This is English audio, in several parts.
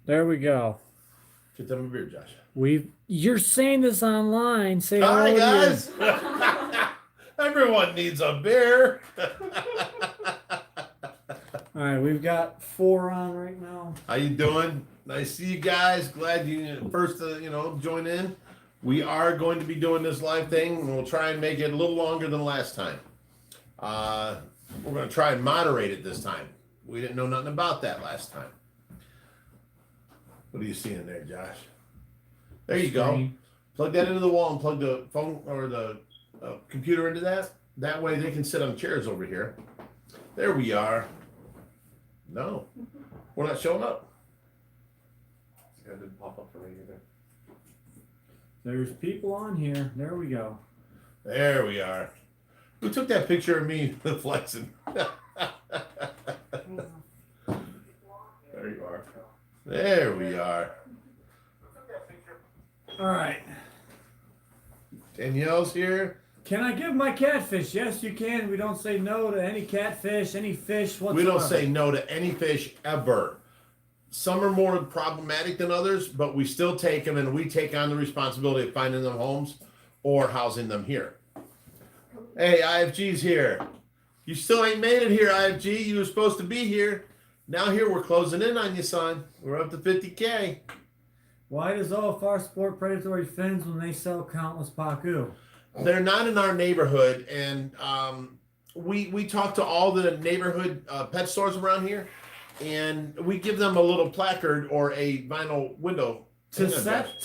There we go. Get them a beer, Josh. You're saying this online. Say Hi, hello guys. Everyone needs a beer. All right, we've got 4 on right now. How you doing? Nice to see you guys. Glad you first join in. We are going to be doing this live thing, and we'll try and make it a little longer than last time. We're going to try and moderate it this time. We didn't know nothing about that last time. What are you seeing there, Josh? There you go. Plug that into the wall and plug the phone or the computer into that. That way they can sit on chairs over here. There we are. No, we're not showing up. It didn't pop up for me either. There's people on here. There we go. There we are. Who took that picture of me flexing? There you are. There we are. All right. Danielle's here. Can I give my catfish? Yes, you can. We don't say no to any catfish, any fish whatsoever. We don't say no to any fish ever. Some are more problematic than others, but we still take them, and we take on the responsibility of finding them homes or housing them here. Hey, IFG's here. You still ain't made it here, IFG. You were supposed to be here. Now here we're closing in on you, son. We're up to 50K. Why does OFR support predatory fins when they sell countless pacu? They're not in our neighborhood, and we talk to all the neighborhood pet stores around here, and we give them a little placard or a vinyl window. To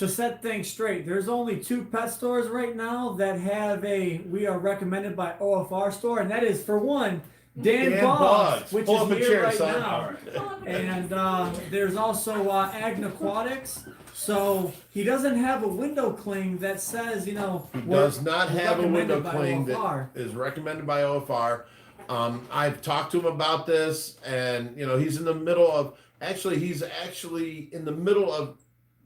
set things straight, there's only 2 pet stores right now that have we are recommended by OFR store, and that is for one, Dan Boggs, which Pull is up a here chair, right son. now. And there's also Agnaquatics. So he doesn't have a window cling that says, He does not have a window cling that OFR. is recommended by OFR. I've talked to him about this, and he's in the middle of he's actually in the middle of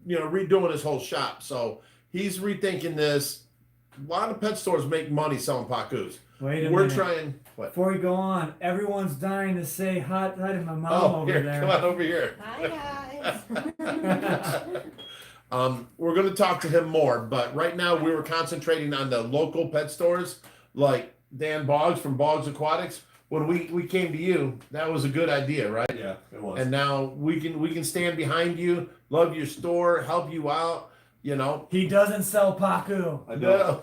redoing his whole shop. So he's rethinking this. A lot of pet stores make money selling pacus. Wait a We're minute. trying. What? Before we go on, everyone's dying to say hi to my mom over here, there. come on over here. Hi guys. We're going to talk to him more, but right now we were concentrating on the local pet stores like Dan Boggs from Boggs Aquatics. When we came to you, that was a good idea, right? Yeah, it was. And now we can stand behind you, love your store, help you out. He doesn't sell pacu. I know.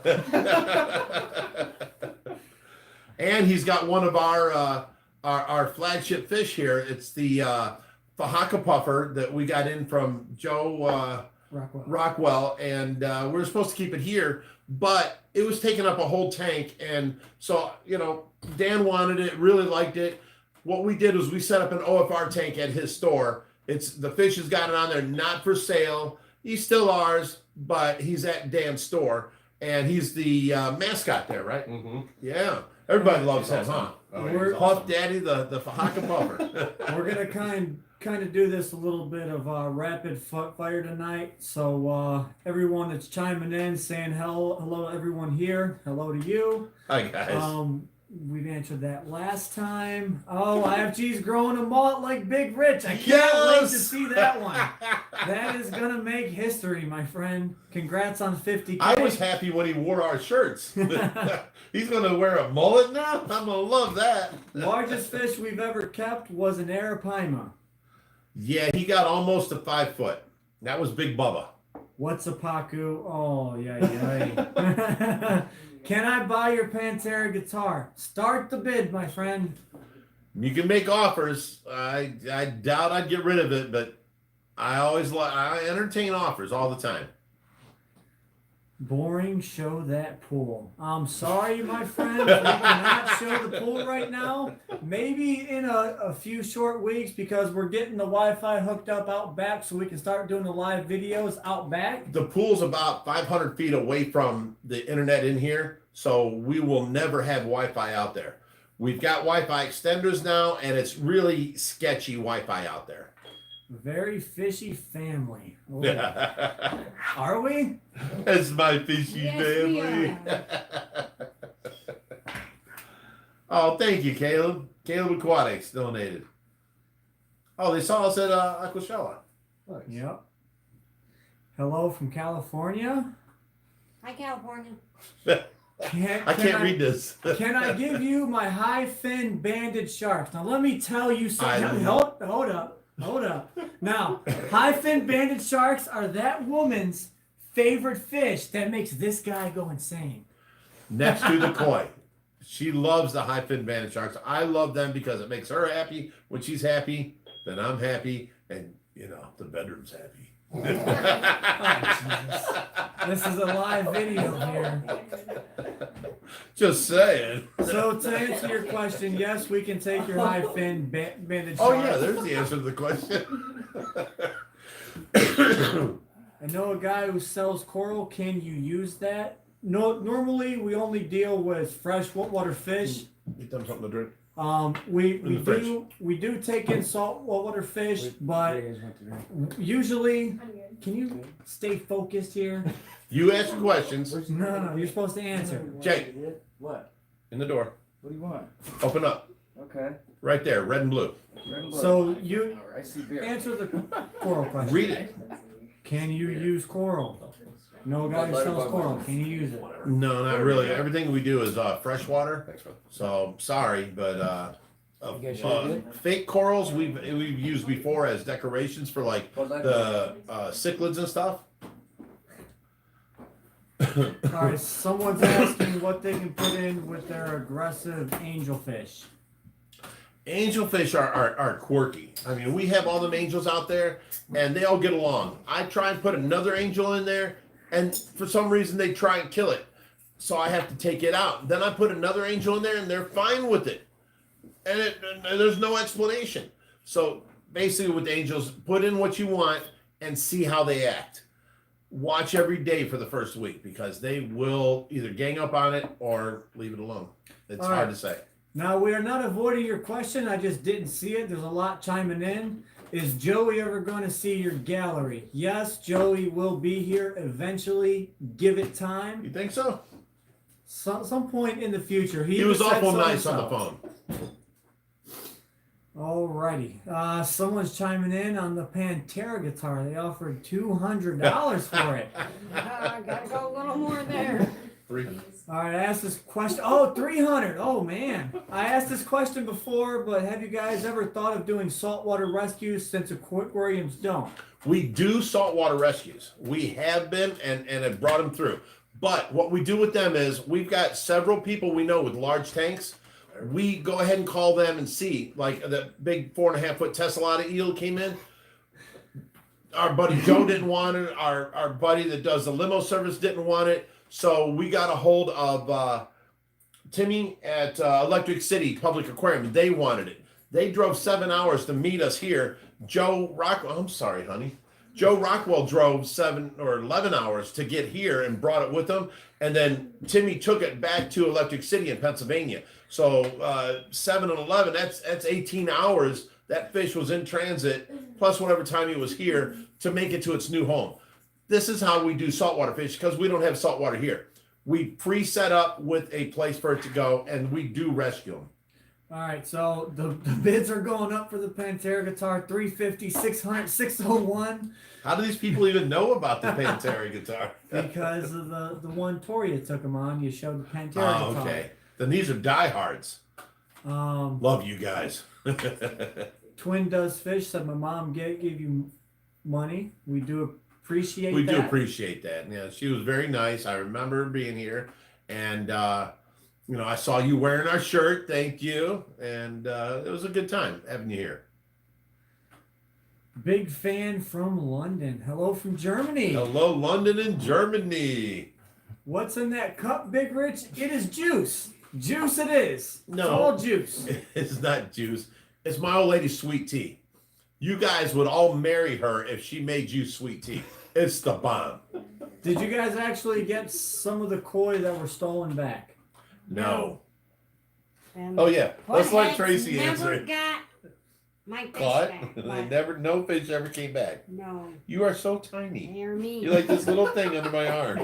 And he's got one of our flagship fish here. It's the Fahaka puffer that we got in from Joe Rockwell, and we were supposed to keep it here, but it was taking up a whole tank, and so Dan wanted it, really liked it. What we did was we set up an OFR tank at his store. The fish has got it on there, not for sale. He's still ours, but he's at Dan's store, and he's the mascot there, right? Mm-hmm. Yeah, everybody loves him, huh? Oh, We're- he's Puff awesome. Daddy, the Fahaka puffer. We're gonna kind of do this a little bit of rapid fire tonight. So everyone that's chiming in, saying hello to everyone here. Hello to you. Hi guys. We've answered that last time. Oh, IFG's growing a mullet like Big Rich. I can't wait to Yes! see that one. That is gonna make history, my friend. Congrats on 50K. I was happy when he wore our shirts. He's gonna wear a mullet now. I'm gonna love that. Largest fish we've ever kept was an arapaima. Yeah, he got almost to 5 foot. That was Big Bubba. What's a pacu? Oh, yeah. Can I buy your Pantera guitar? Start the bid, my friend. You can make offers. I doubt I'd get rid of it, but I entertain offers all the time. Boring, show that pool. I'm sorry, my friend. We cannot show the pool right now. Maybe in a few short weeks, because we're getting the Wi-Fi hooked up out back so we can start doing the live videos out back. The pool's about 500 feet away from the internet in here, so we will never have Wi-Fi out there. We've got Wi-Fi extenders now, and it's really sketchy Wi-Fi out there. Very fishy family. Oh, are we? That's my fishy Yes, we family. Oh, thank you, Caleb. Caleb Aquatics donated. Oh, they saw us at Aquashella. Nice. Yep. Hello from California. Hi, California. I can't read this. Can I give you my high fin banded sharks? Now let me tell you something. Hold up. Now, high fin banded sharks are that woman's favorite fish that makes this guy go insane. Next to the koi. She loves the high fin banded sharks. I love them because it makes her happy. When she's happy, then I'm happy, and the bedroom's happy. This is a live video here. Just saying. So to answer your question, yes, we can take your high fin banded Oh sharks. yeah, there's the answer to the question. I know a guy who sells coral. Can you use that? No, normally we only deal with freshwater fish. Get them something to drink. We do take in saltwater fish, but usually, can you stay focused here? You ask questions. No, you're supposed to answer. Jake, What? in the door. What do you want? Open up. Okay. Right there, red and blue. Red and blue. So you I see beer. answer the coral question. Read it. Can you use coral? No guy who sells coral. Can you use it? No, not really. Everything we do is freshwater. Thanks, man. So sorry, but You guys sure good? fake corals we've used before as decorations for like Well, that- the cichlids and stuff. All right, someone's asking what they can put in with their aggressive angelfish. Angelfish are quirky. I mean, we have all them angels out there, and they all get along. I try and put another angel in there, and for some reason they try and kill it. So I have to take it out. Then I put another angel in there, and they're fine with it. And there's no explanation. So basically with angels, put in what you want and see how they act. Watch every day for the first week because they will either gang up on it or leave it alone. It's All hard right. to say. Now, we are not avoiding your question. I just didn't see it. There's a lot chiming in. Is Joey ever going to see your gallery? Yes, Joey will be here eventually. Give it time. You think so? Some point in the future. He was even said awful so nice on the himself. phone. Alrighty. Someone's chiming in on the Pantera guitar. They offered $200 for it. I gotta go a little more there. Three. All right, I asked this question. Oh, 300. Oh, man. I asked this question before, but have you guys ever thought of doing saltwater rescues since aquariums don't? We do saltwater rescues. We have been and have brought them through. But what we do with them is we've got several people we know with large tanks. We go ahead and call them and see, like the big 4.5 foot Tessellata eel came in. Our buddy Joe didn't want it. Our buddy that does the limo service didn't want it. So we got a hold of Timmy at Electric City Public Aquarium. They wanted it. They drove 7 hours to meet us here. Joe Rockwell, I'm sorry, honey. Joe Rockwell drove 7 or 11 hours to get here and brought it with him. And then Timmy took it back to Electric City in Pennsylvania. So 7 and 11, that's 18 hours. That fish was in transit, plus whatever time he was here to make it to its new home. This is how we do saltwater fish because we don't have saltwater here. We pre-set up with a place for it to go, and we do rescue them. All right, so the bids are going up for the Pantera guitar, 350, 600, 601, How do these people even know about the Pantera guitar? because of the one tour you took them on. You showed the Pantera Oh, guitar. okay. Then these are diehards. Love you guys. Twin Does Fish said my mom gave you money. We do appreciate We that. do appreciate that. Yeah, she was very nice. I remember her being here, and I saw you wearing our shirt. Thank you, and it was a good time having you here. Big fan from London. Hello from Germany. Hello, London and Germany. What's in that cup, Big Rich? It is juice. Juice it is. No. It's all juice. It's not juice. It's my old lady sweet tea. You guys would all marry her if she made you sweet tea. It's the bomb. Did you guys actually get some of the koi that were stolen back? No. And Oh yeah. Let's let Hotheads Tracy never answer it. got my fish Caught. back, They but never. No fish ever came back. no, You are so tiny. hear me. You're like this little thing under my arm.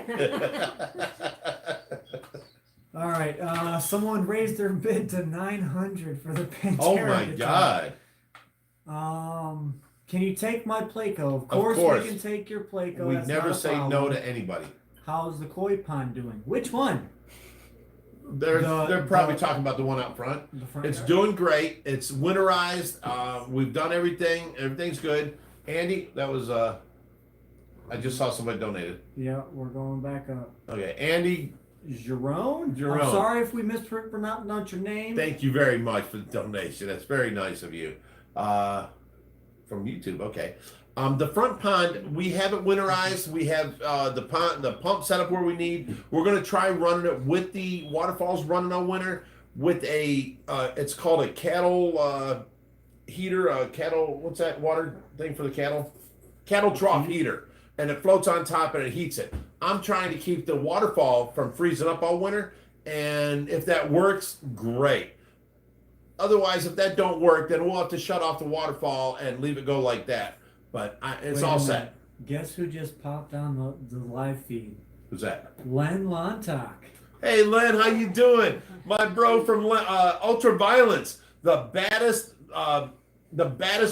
All right. Someone raised their bid to $900 for the Pantera Oh my guitar. Can you take my Placo? Of course. We can take your Placo. We That's never not a say no problem. to anybody. How's the koi pond doing? Which one? They're probably the- talking about the one out front. The front It's yard? doing great. It's winterized. We've done everything. Everything's good. Andy, that was I just saw somebody donated. Yeah, we're going back up. Okay, Andy, Jerome? Jerome. I'm sorry if we mispronounced your name. thank you very much for the donation. That's very nice of you. From YouTube. Okay. The front pond, we have it winterized. We have the pump set up where we need. We're gonna try running it with the waterfalls running all winter with a it's called a cattle heater, cattle, what's that water thing for the cattle? Cattle trough heater. And it floats on top and it heats it. I'm trying to keep the waterfall from freezing up all winter. And if that works, great. Otherwise, if that don't work, then we'll have to shut off the waterfall and leave it go like that. But it's Wait a all minute. set. Guess who just popped on the live feed? Who's that? Len Lontok. Hey, Len, how you doing? My bro from Ultraviolence, the baddest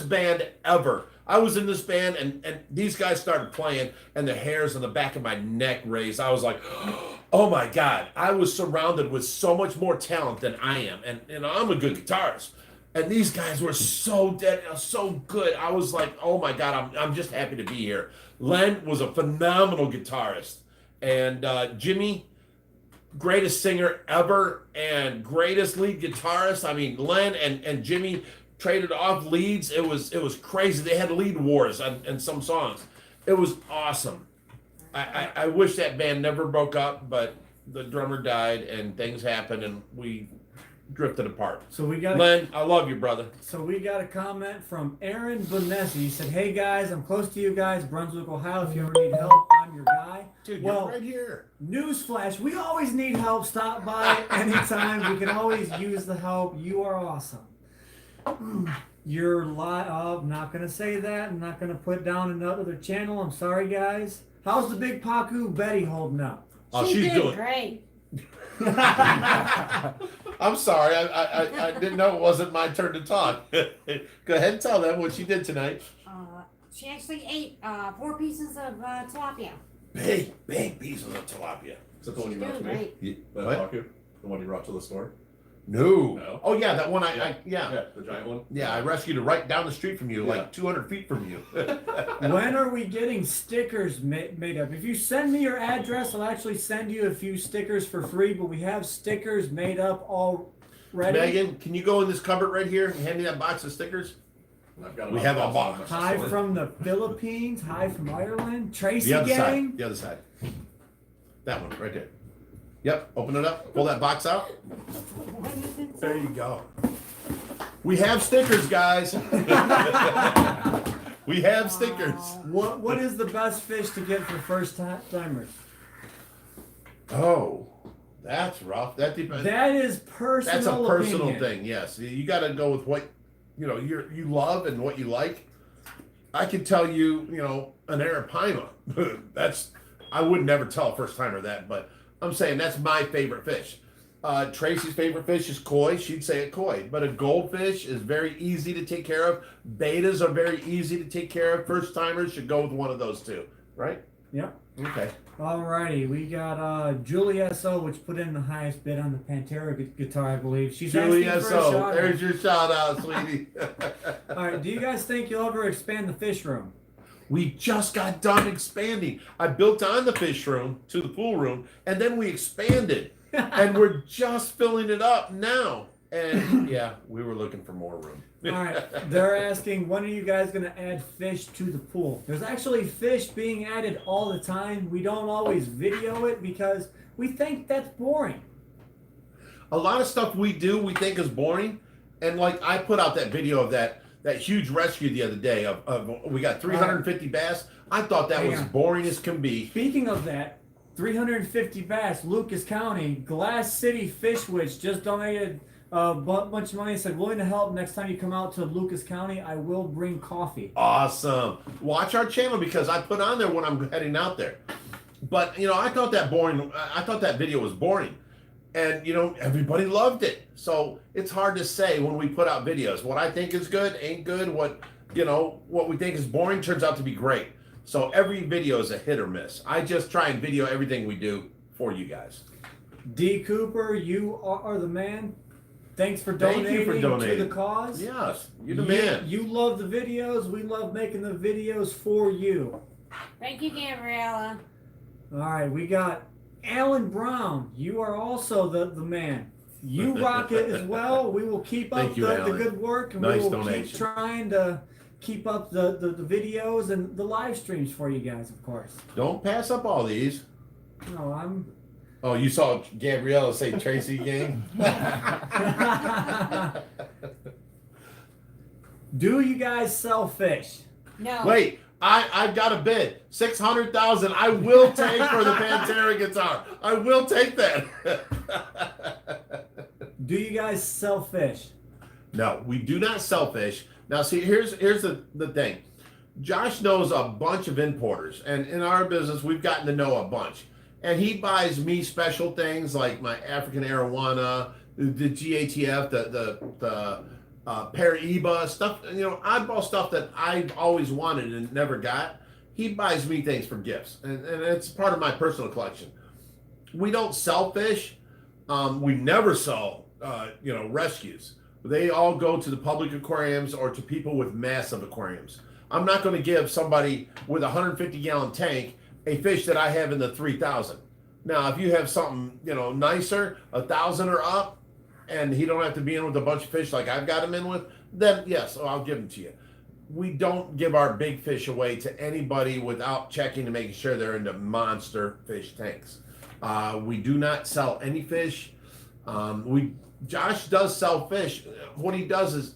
band ever. I was in this band, and these guys started playing, and the hairs on the back of my neck raised. I was like, oh my God. I was surrounded with so much more talent than I am, and I'm a good guitarist. And these guys were so good. I was like, oh my God, I'm just happy to be here. Len was a phenomenal guitarist. And Jimmy, greatest singer ever and greatest lead guitarist. I mean, Len and Jimmy traded off leads. It was crazy. They had lead wars on some songs. It was awesome. I wish that band never broke up, but the drummer died and things happened and we drifted apart. So we got Len, I love you, brother. So we got a comment from Aaron Vanessa. He said, "Hey guys, I'm close to you guys, Brunswick, Ohio. If you ever need help, I'm your guy." Dude, Well, you're right here. Newsflash: we always need help. Stop by anytime. We can always use the help. You are awesome. You're I'm not gonna say that. I'm not gonna put down another channel. I'm sorry, guys. How's the big Paku Betty holding up? Oh, She she's did doing. great. I'm sorry. I didn't know it wasn't my turn to talk. Go ahead and tell them what she did tonight. She actually ate 4 pieces of tilapia. Big pieces of tilapia. Is that the one you She's brought doing to me? great. That What? Baku? The one you brought to the store? No. No. Oh yeah, that one. Yeah. Yeah, the giant one. Yeah, I rescued it right down the street from you, Yeah. like 200 feet from you. When are we getting stickers made up? If you send me your address, I'll actually send you a few stickers for free. But we have stickers made up already. Megan, can you go in this cupboard right here and hand me that box of stickers? I've got We about have a 1,000 box. on my Hi store. from the Philippines. Hi from Ireland. Tracy The other gang. side. The other side. That one right there. Yep. Open it up. Pull that box out. There you go. We have stickers, guys. We have stickers. What is the best fish to get for first timers? Oh, that's rough. That depends. That is personal. That's a personal opinion. thing. Yes, you got to go with what you love and what you like. I could tell you, an arapaima. I would never tell a first timer that, but I'm saying that's my favorite fish. Tracy's favorite fish is koi. She'd say a koi, but a goldfish is very easy to take care of. Betas are very easy to take care of. First timers should go with one of those two, right? Yep. Okay. Alrighty, we got Julie S.O., which put in the highest bid on the Pantera guitar, I believe. She's Julie asking for a S.O. shout-out. There's your shout out, sweetie. Alright, do you guys think you'll ever expand the fish room? We just got done expanding. I built on the fish room to the pool room, and then we expanded. And we're just filling it up now. And yeah, we were looking for more room. Alright, they're asking, when are you guys going to add fish to the pool? There's actually fish being added all the time. We don't always video it because we think that's boring. A lot of stuff we do we think is boring. And like I put out that video of that huge rescue the other day of we got 350 bass. I thought that Hang was on. boring as can be. Speaking of that, 350 bass, Lucas County, Glass City Fish Witch just donated a bunch of money. Said, willing to help next time you come out to Lucas County, I will bring coffee. Awesome. Watch our channel because I put on there when I'm heading out there. But I thought that video was boring. and everybody loved it. So it's hard to say when we put out videos. What I think is good ain't good. What we think is boring turns out to be great. So every video is a hit or miss. I just try and video everything we do for you guys. D. Cooper, you are the man. Thanks for Thank donating, you for donating to the cause. Yes, you're the man. You love the videos. We love making the videos for you. Thank you, Gabriella. All right, we got Alan Brown. You are also the man. You rock it as well. We will keep up Thank you, the Alan. good work, and Nice we will donation. keep trying to keep up the videos and the live streams for you guys, of course. Don't pass up all these. No, I'm. Oh, you saw Gabriella say Tracy gang? Do you guys sell fish? No. Wait, I've got a bid. 600,000 I will take for the Pantera guitar. I will take that. Do you guys sell fish? No, we do not sell fish. Now, see, here's the thing. Josh knows a bunch of importers, and in our business, we've gotten to know a bunch. And he buys me special things like my African arowana, the GATF, the Paraíba stuff, oddball stuff that I've always wanted and never got. He buys me things for gifts, and it's part of my personal collection. We don't sell fish. We never sell, rescues. They all go to the public aquariums or to people with massive aquariums. I'm not going to give somebody with a 150-gallon tank a fish that I have in the 3,000. Now, if you have something, nicer, 1,000 or up, and he don't have to be in with a bunch of fish like I've got him in with, then yes, I'll give them to you. We don't give our big fish away to anybody without checking and making sure they're into monster fish tanks. We do not sell any fish. Josh does sell fish. What he does is,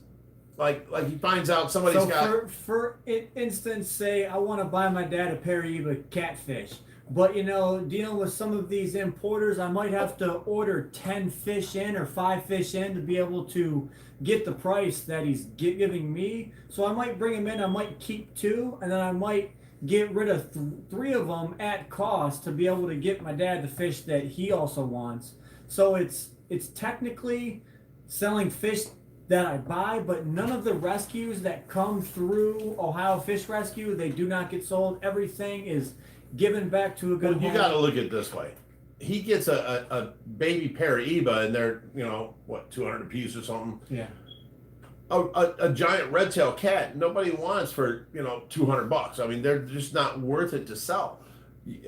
like he finds out somebody's got. For instance, say I want to buy my dad a Paraíba catfish, but dealing with some of these importers, I might have to order 10 fish in or 5 fish in to be able to get the price that he's giving me. So I might bring him in. I might keep 2, and then I might get rid of 3 of them at cost to be able to get my dad the fish that he also wants. So it's technically selling fish that I buy, but none of the rescues that come through Ohio Fish Rescue, they do not get sold. Everything is given back to a good Well, you home. got to look at it this way. He gets a baby Paraíba, and they're 200 a piece or something. Yeah. A giant red-tailed cat nobody wants for $200. I mean, they're just not worth it to sell.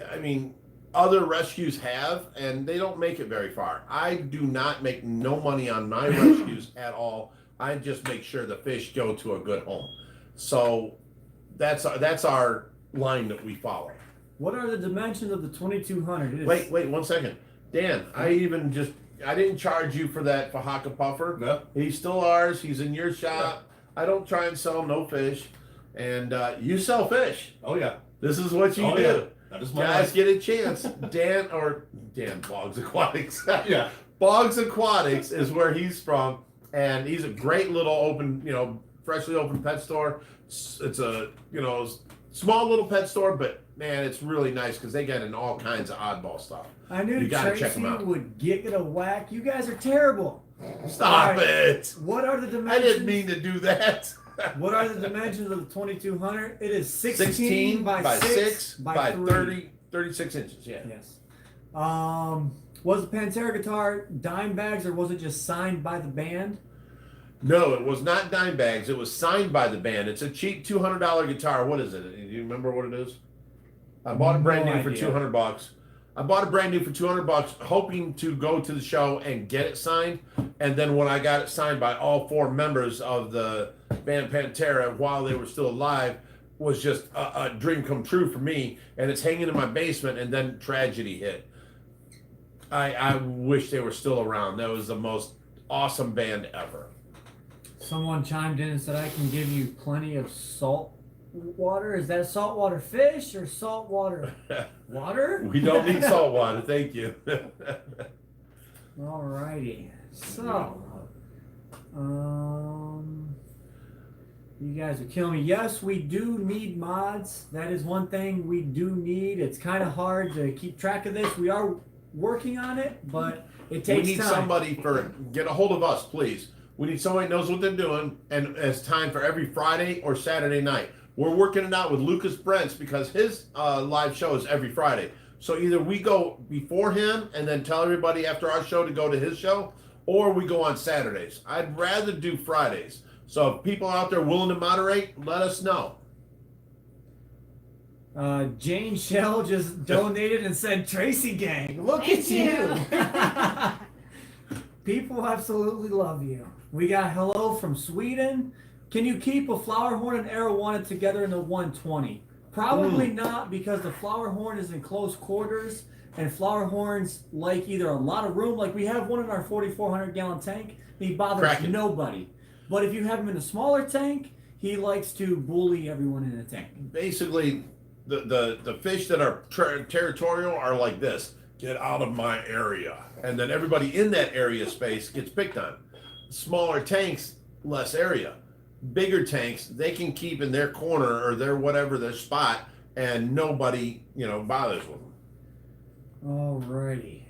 I mean, other rescues have, and they don't make it very far. I do not make no money on my rescues at all. I just make sure the fish go to a good home. So that's our line that we follow. What are the dimensions of the 2200? Wait 1 second. Dan, I didn't charge you for that Fahaka puffer. No. He's still ours. He's in your shop. I don't try and sell no fish. And you sell fish. Oh yeah. This is what you Oh, do. yeah. That is my Guys life. get a chance. Dan Boggs Aquatics. Yeah. Boggs Aquatics is where he's from. And he's a great little open, freshly opened pet store. It's a, small little pet store, but man, it's really nice because they get in all kinds of oddball stuff. I knew You gotta check Tracy 'em out. would get a whack. You guys are terrible. Stop All right. it. What are the I dimensions? didn't mean to do that. What are the dimensions of the 2200? It is 16 by 6 by 3. 36 inches. Yeah. Yes. Was the Pantera guitar dime bags or was it just signed by the band? No, it was not dime bags. It was signed by the band. It's a cheap $200 guitar. What is it? Do you remember what it is? I bought it brand No new for idea. $200. I bought it brand new for $200, hoping to go to the show and get it signed. And then when I got it signed by all 4 members of the band Pantera while they were still alive, was just a dream come true for me. And it's hanging in my basement. And then tragedy hit. I wish they were still around. That was the most awesome band ever. Someone chimed in and said I can give you plenty of salt water. Is that saltwater fish or saltwater water? We don't need salt water, thank you. Alrighty. So, you guys are killing me. Yes, we do need mods. That is one thing we do need. It's kind of hard to keep track of this. We are working on it, but It We takes need time. somebody get a hold of us, please. We need somebody that knows what they're doing, and it's time for every Friday or Saturday night. We're working it out with Lucas Brents because his live show is every Friday. So either we go before him and then tell everybody after our show to go to his show, or we go on Saturdays. I'd rather do Fridays. So if people out there willing to moderate, let us know. Jane Shell just donated and said, Tracy Gang, look Thank at you. People absolutely love you. We got hello from Sweden. Can you keep a flower horn and arrow wanted together in the 120? Probably not, because the flower horn is in close quarters, and flower horns like either a lot of room, like we have one in our 4,400 gallon tank, and he bothers Cracking. nobody. But if you have him in a smaller tank, he likes to bully everyone in the tank. Basically, the fish that are territorial are like this: get out of my area, and then everybody in that area space gets picked on. Smaller tanks, less area. Bigger tanks, they can keep in their corner or their whatever their spot, and nobody bothers with them. Alrighty.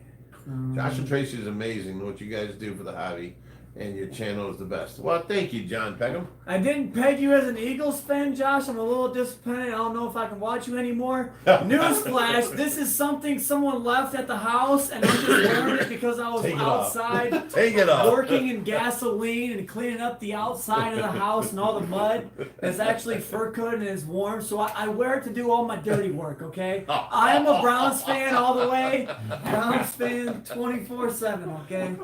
Josh and Tracy is amazing what you guys do for the hobby, and your channel is the best. Well, thank you, John Peckham. I didn't peg you as an Eagles fan, Josh. I'm a little disappointed. I don't know if I can watch you anymore. Newsflash, this is something someone left at the house, and I'm just wearing it because I was Take it off. outside Take it off. working in gasoline and cleaning up the outside of the house and all the mud. It's actually fur coated and it's warm, so I wear it to do all my dirty work, okay? I am a Browns fan all the way. Browns fan 24/7, okay?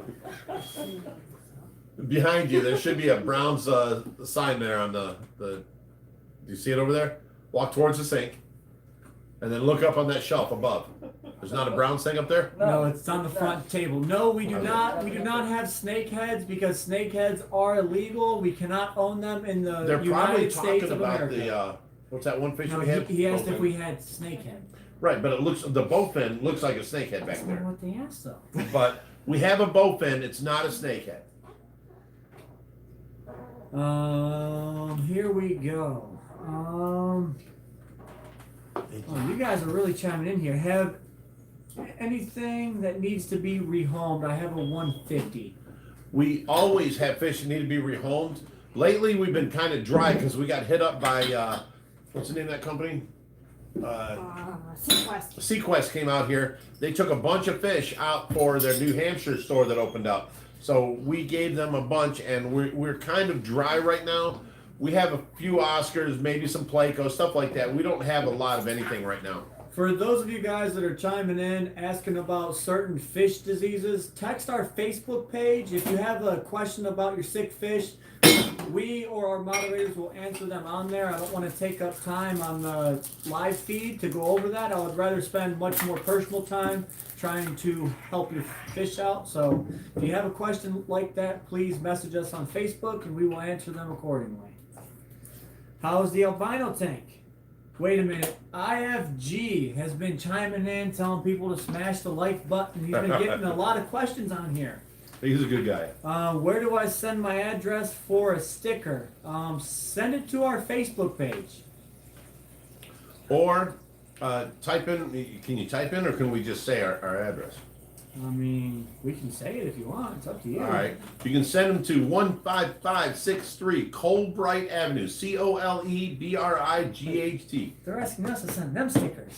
Behind you, there should be a Browns sign there on the. Do you see it over there? Walk towards the sink, and then look up on that shelf above. There's not a Browns thing up there. No, it's on the front table. No, we do not. We do not have snake heads because snake heads are illegal. We cannot own them in the They're probably United States talking of about America. the what's that one fish No, we have? he asked if Bowfin. we had snake head. Right, but the bowfin looks like a snakehead back That's not there. what they asked though. But we have a bowfin. It's not a snakehead. Here we go. Oh, you guys are really chiming in here. Have anything that needs to be rehomed? I have a 150. We always have fish that need to be rehomed. Lately, we've been kind of dry because we got hit up by what's the name of that company? Sequest. Sequest came out here. They took a bunch of fish out for their New Hampshire store that opened up. So we gave them a bunch, and we're kind of dry right now. We have a few Oscars, maybe some Placo, stuff like that. We don't have a lot of anything right now. For those of you guys that are chiming in, asking about certain fish diseases, text our Facebook page. If you have a question about your sick fish, we or our moderators will answer them on there. I don't want to take up time on the live feed to go over that. I would rather spend much more personal time trying to help your fish out. So if you have a question like that, please message us on Facebook and we will answer them accordingly. How's the albino tank? Wait a minute. IFG has been chiming in, telling people to smash the like button. He's been getting a lot of questions on here. He's a good guy. Where do I send my address for a sticker? Send it to our Facebook page. Or type in, can you type in, or can we just say our address? I mean, we can say it if you want. It's up to you. All right. You can send them to 15563 Colebright Avenue, COLEBRIGHT. They're asking us to send them stickers.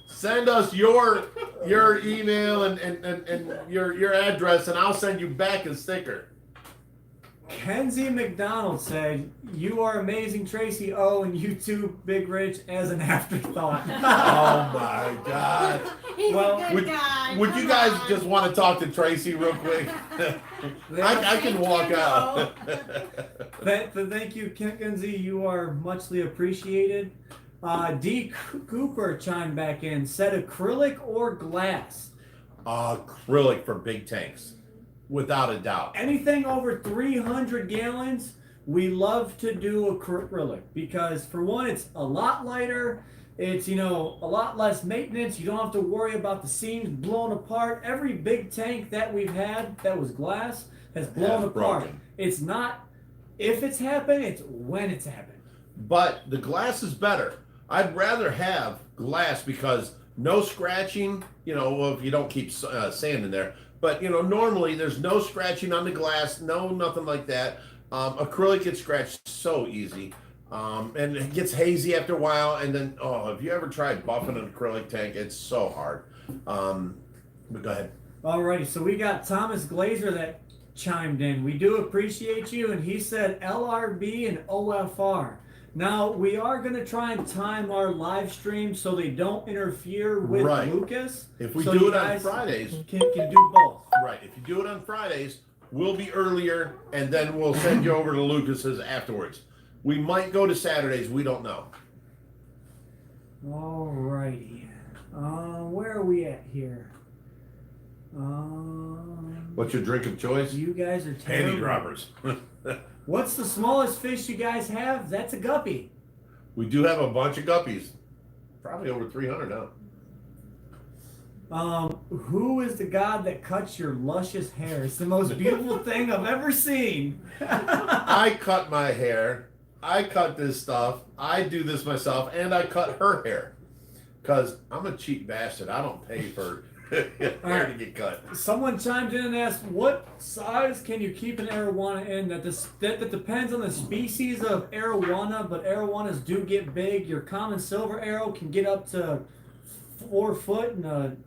Send us your email and your address, and I'll send you back a sticker. Kenzie McDonald said, "You are amazing, Tracy O, and you too, Big Rich," as an afterthought. Oh my God. He's Well, a good guy. Would you Come guys on. just want to talk to Tracy real quick? I can walk out. Thank you, Kenzie. You are muchly appreciated. D. Cooper chimed back in, said acrylic or glass. Acrylic for big tanks, without a doubt. Anything over 300 gallons, we love to do acrylic because, for one, it's a lot lighter. It's, a lot less maintenance. You don't have to worry about the seams blowing apart. Every big tank that we've had that was glass has blown apart. Broken. It's not if it's happened, it's when it's happened. But the glass is better. I'd rather have glass because No scratching, if you don't keep sand in there. But, normally there's no scratching on the glass, nothing like that. Acrylic gets scratched so easy. And it gets hazy after a while. And then, have you ever tried buffing an acrylic tank? It's so hard. But go ahead. Alrighty, so we got Thomas Glazer that chimed in. We do appreciate you, and he said LRB and OFR. Now, we are going to try and time our live stream so they don't interfere with Right. Lucas. If we So do you it on guys Fridays, can do both. right. If you do it on Fridays, we'll be earlier, and then we'll send you over to Lucas's afterwards. We might go to Saturdays. We don't know. Alrighty. Where are we at here? What's your drink of choice? You guys are terrible. Panty droppers. What's the smallest fish you guys have? That's a guppy. We do have a bunch of guppies. Probably over 300 now. Who is the god that cuts your luscious hair? It's the most beautiful thing I've ever seen. I cut my hair. I cut this stuff. I do this myself, and I cut her hair. Because I'm a cheap bastard. I don't pay for hair to get cut. Someone chimed in and asked, what size can you keep an arowana in? That depends on the species of arowana, but arowanas do get big. Your common silver arrow can get up to 4 foot, and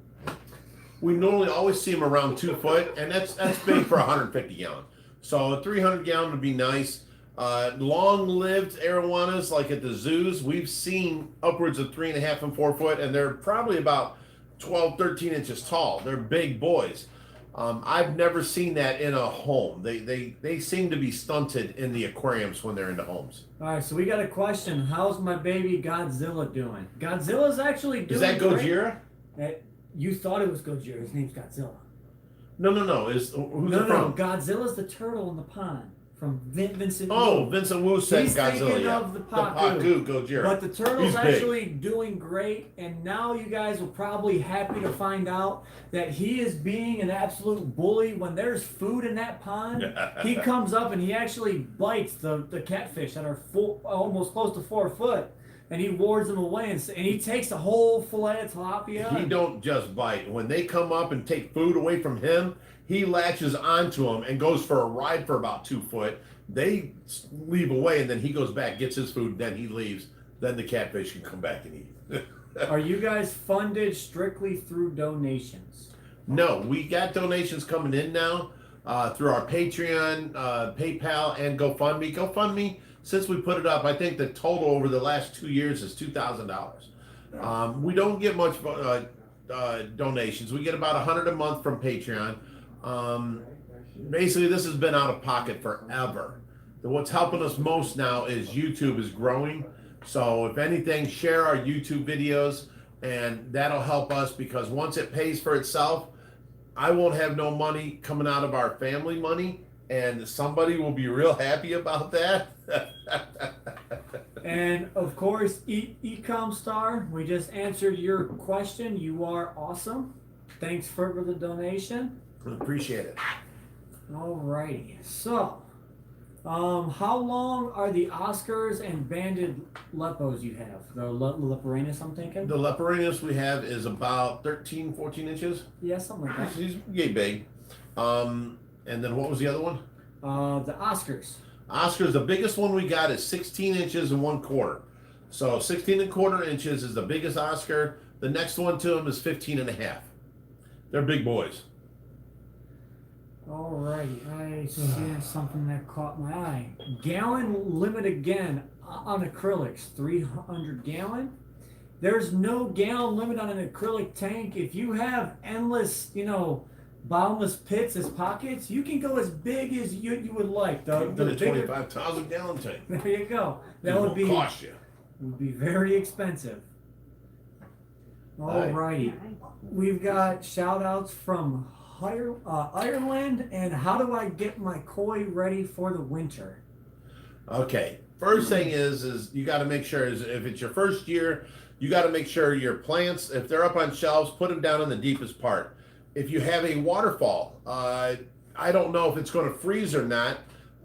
We normally always see them around 2 foot, and that's big for 150 gallon. So a 300 gallon would be nice. Long-lived arowanas, like at the zoos, we've seen upwards of 3.5 and 4 foot, and they're probably about 12, 13 inches tall. They're big boys. I've never seen that in a home. They seem to be stunted in the aquariums when they're in the homes. all right, so we got a question. How's my baby Godzilla doing? Godzilla's actually doing Is that great. Gojira? You thought it was Gojira. His name's Godzilla. No. Who's No, it from? Godzilla's the turtle in the pond from Vincent. Oh, Wu. Vincent Wu said He's Godzilla. thinking Yeah. of the The Pacu. Pacu Gojira. But the turtle's He's big. actually doing great, and now you guys will probably happy to find out that he is being an absolute bully. When there's food in that pond, he comes up and he actually bites the catfish that are almost close to 4 foot, and he wards them away, and he takes the whole fillet of tilapia. He don't just bite. When they come up and take food away from him, he latches onto them and goes for a ride for about 2 foot. They leave away, and then he goes back, gets his food, then he leaves. Then the catfish can come back and eat. Are you guys funded strictly through donations? No, we got donations coming in now through our Patreon, PayPal, and GoFundMe. GoFundMe, since we put it up, I think the total over the last 2 years is $2,000. We don't get much donations. We get about 100 a month from Patreon. Basically, this has been out of pocket forever. What's helping us most now is YouTube is growing. So if anything, share our YouTube videos, and that'll help us, because once it pays for itself, I won't have no money coming out of our family money, and somebody will be real happy about that. And of course, Ecom Star, we just answered your question. You are awesome. Thanks for the donation. Appreciate it. Alrighty. So, how long are the Oscars and banded lepos you have? The Leporanus, I'm thinking? The Leporinus we have is about 13, 14 inches. Yeah, something like that. He's yay big. And then what was the other one? The Oscars. Oscars, the biggest one we got is 16 inches and 1/4. So 16 1/4 inches is the biggest Oscar. The next one to them is 15 1/2. They're big boys. Alrighty, I see something that caught my eye. Gallon limit again on acrylics, 300 gallon. There's no gallon limit on an acrylic tank. If you have endless, bottomless pits as pockets, you can go as big as you would like. The Get a bigger, 25,000 gallon tank. there you go. That It would won't be cost you. very expensive. Alrighty, we've got shout outs from Ireland, and how do I get my koi ready for the winter? Okay. First thing is you got to make sure if it's your first year, you got to make sure your plants, if they're up on shelves, put them down in the deepest part. If you have a waterfall, I don't know if it's going to freeze or not,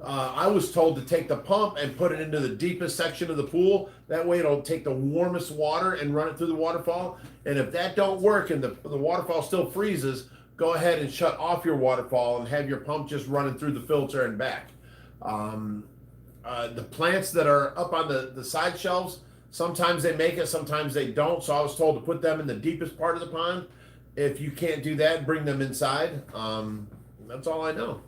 I was told to take the pump and put it into the deepest section of the pool. That way it'll take the warmest water and run it through the waterfall. And if that don't work and the waterfall still freezes, go ahead and shut off your waterfall and have your pump just running through the filter and back. The plants that are up on the side shelves, sometimes they make it, sometimes they don't. So I was told to put them in the deepest part of the pond. If you can't do that, bring them inside. That's all I know.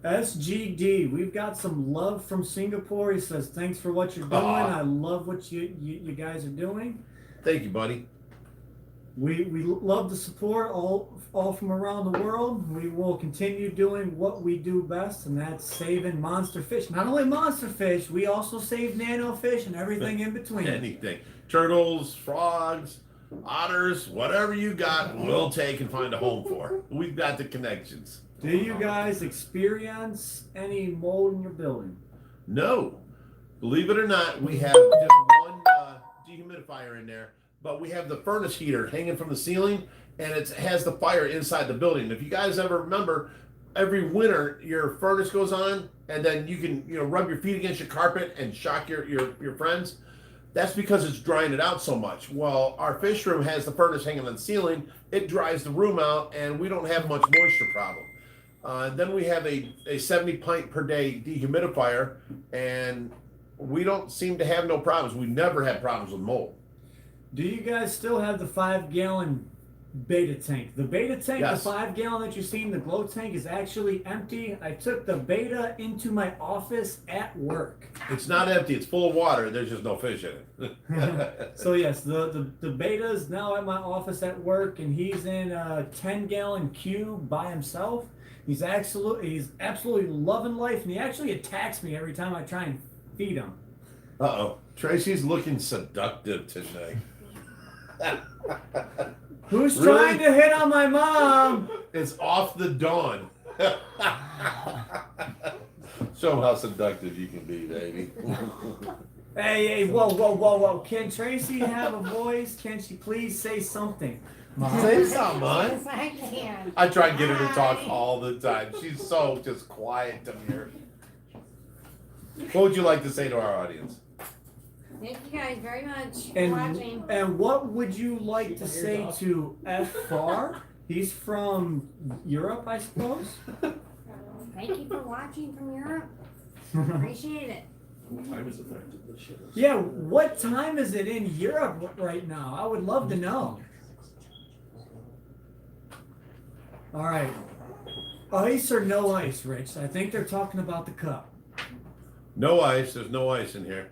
SGD, we've got some love from Singapore. He says, thanks for what you're doing. I love what you guys are doing. Thank you, buddy. We love the support all from around the world. We will continue doing what we do best, and that's saving monster fish. Not only monster fish, we also save nano fish and everything in between. Anything. Turtles, frogs, otters, whatever you got, we'll take and find a home for. We've got the connections. Do you guys experience any mold in your building? No. Believe it or not, we have just one dehumidifier in there, but we have the furnace heater hanging from the ceiling, and it has the fire inside the building. If you guys ever remember, every winter your furnace goes on, and then you can rub your feet against your carpet and shock your friends. That's because it's drying it out so much. Well, our fish room has the furnace hanging on the ceiling. It dries the room out, and we don't have much moisture problem. Then we have a 70 pint per day dehumidifier, and we don't seem to have no problems. We never had problems with mold. Do you guys still have the 5 gallon beta tank? The beta tank, Yes. The 5 gallon that you're seeing, the glow tank, is actually empty. I took the beta into my office at work. It's not empty. It's full of water. There's just no fish in it. So yes, the beta is now at my office at work, and he's in a 10 gallon cube by himself. He's absolutely loving life, and he actually attacks me every time I try and feed him. Uh-oh. Tracy's looking seductive tonight. Who's Really? trying to hit on my mom? It's off the dawn. Show 'em how seductive you can be, baby. Hey, whoa. Can Tracy have a voice? Can she please say something? Mom. Say something, man. Yes, I can. I try and get her to talk Hi. all the time. She's so just quiet to me. What would you like to say to our audience? Thank you guys very much for And watching. what would you like to say to FR? He's from Europe, I suppose. Thank you for watching from Europe. Appreciate it. What time is it there? Yeah, what time is it in Europe right now? I would love to know. All right. Ice or no ice, Rich? I think they're talking about the cup. No ice. There's no ice in here.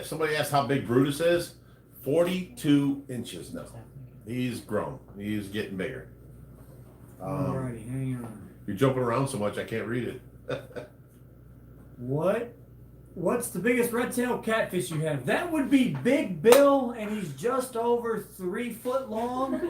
Somebody asked how big Brutus is. 42 inches now. He's grown. He's getting bigger. Alrighty, hang on. You're jumping around so much I can't read it. What's the biggest red-tailed catfish you have? That would be Big Bill, and he's just over 3 foot long.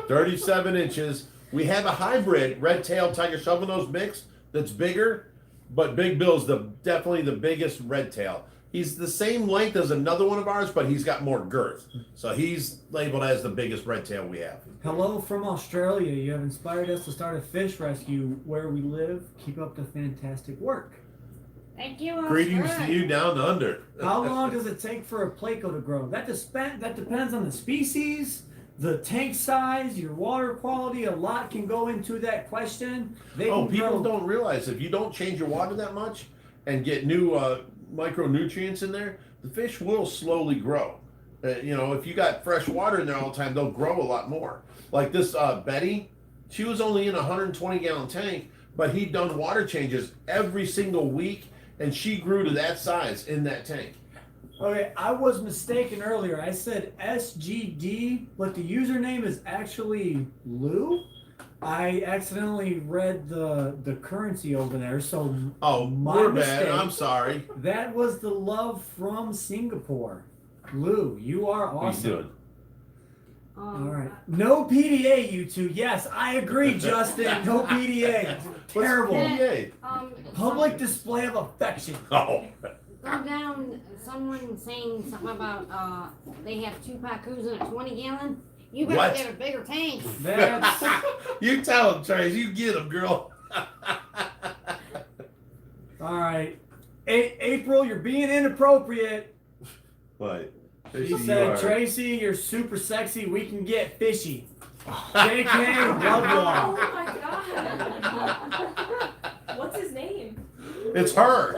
37 inches. We have a hybrid red-tailed tiger shovelnose mix that's bigger, but Big Bill's definitely the biggest red tail. He's the same length as another one of ours, but he's got more girth. So he's labeled as the biggest red tail we have. Hello from Australia. You have inspired us to start a fish rescue where we live. Keep up the fantastic work. Thank you. Greetings to Australia. you down under. How long does it take for a Placo to grow? That depends on the species, the tank size, your water quality. A lot can go into that question. People don't realize if you don't change your water that much and get new micronutrients in there, the fish will slowly grow. If you got fresh water in there all the time, they'll grow a lot more. Like this Betty, she was only in a 120 gallon tank, but he'd done water changes every single week, and she grew to that size in that tank. Okay, I was mistaken earlier. I said SGD, but the username is actually Lou. I accidentally read the currency over there, so Oh, my we're mistake. bad. I'm sorry. That was the love from Singapore. Lou, you are He's awesome. doing. All right. No PDA, you two. Yes, I agree, Justin. No PDA. Terrible. What's PDA? Public display of affection. Oh. Go down, someone saying something about they have 2 Pacus in a 20 gallon. You better What? get a bigger tank. That's You tell him, Trace. You get him, girl. All right. April, you're being inappropriate. What? She said, Tracy, you're super sexy. We can get fishy. JK, love y'all. Oh my god. What's his name? It's her.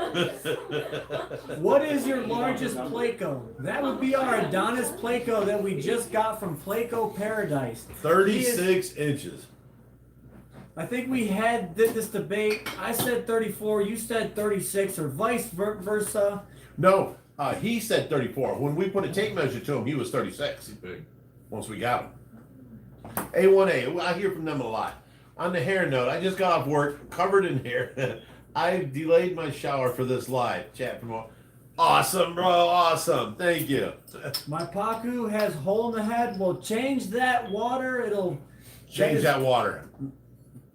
What is your largest Placo? That would be our Adonis Placo that we just got from Placo Paradise. 36 inches. I think we had this debate. I said 34, you said 36, or vice versa. No, he said 34. When we put a tape measure to him, he was 36. He's big. Once we got him. A1A, I hear from them a lot. On the hair note, I just got off work, covered in hair. I delayed my shower for this live chat from all. Awesome, bro. Awesome. Thank you. My Paku has hole in the head. We'll change that water. It'll Change that water.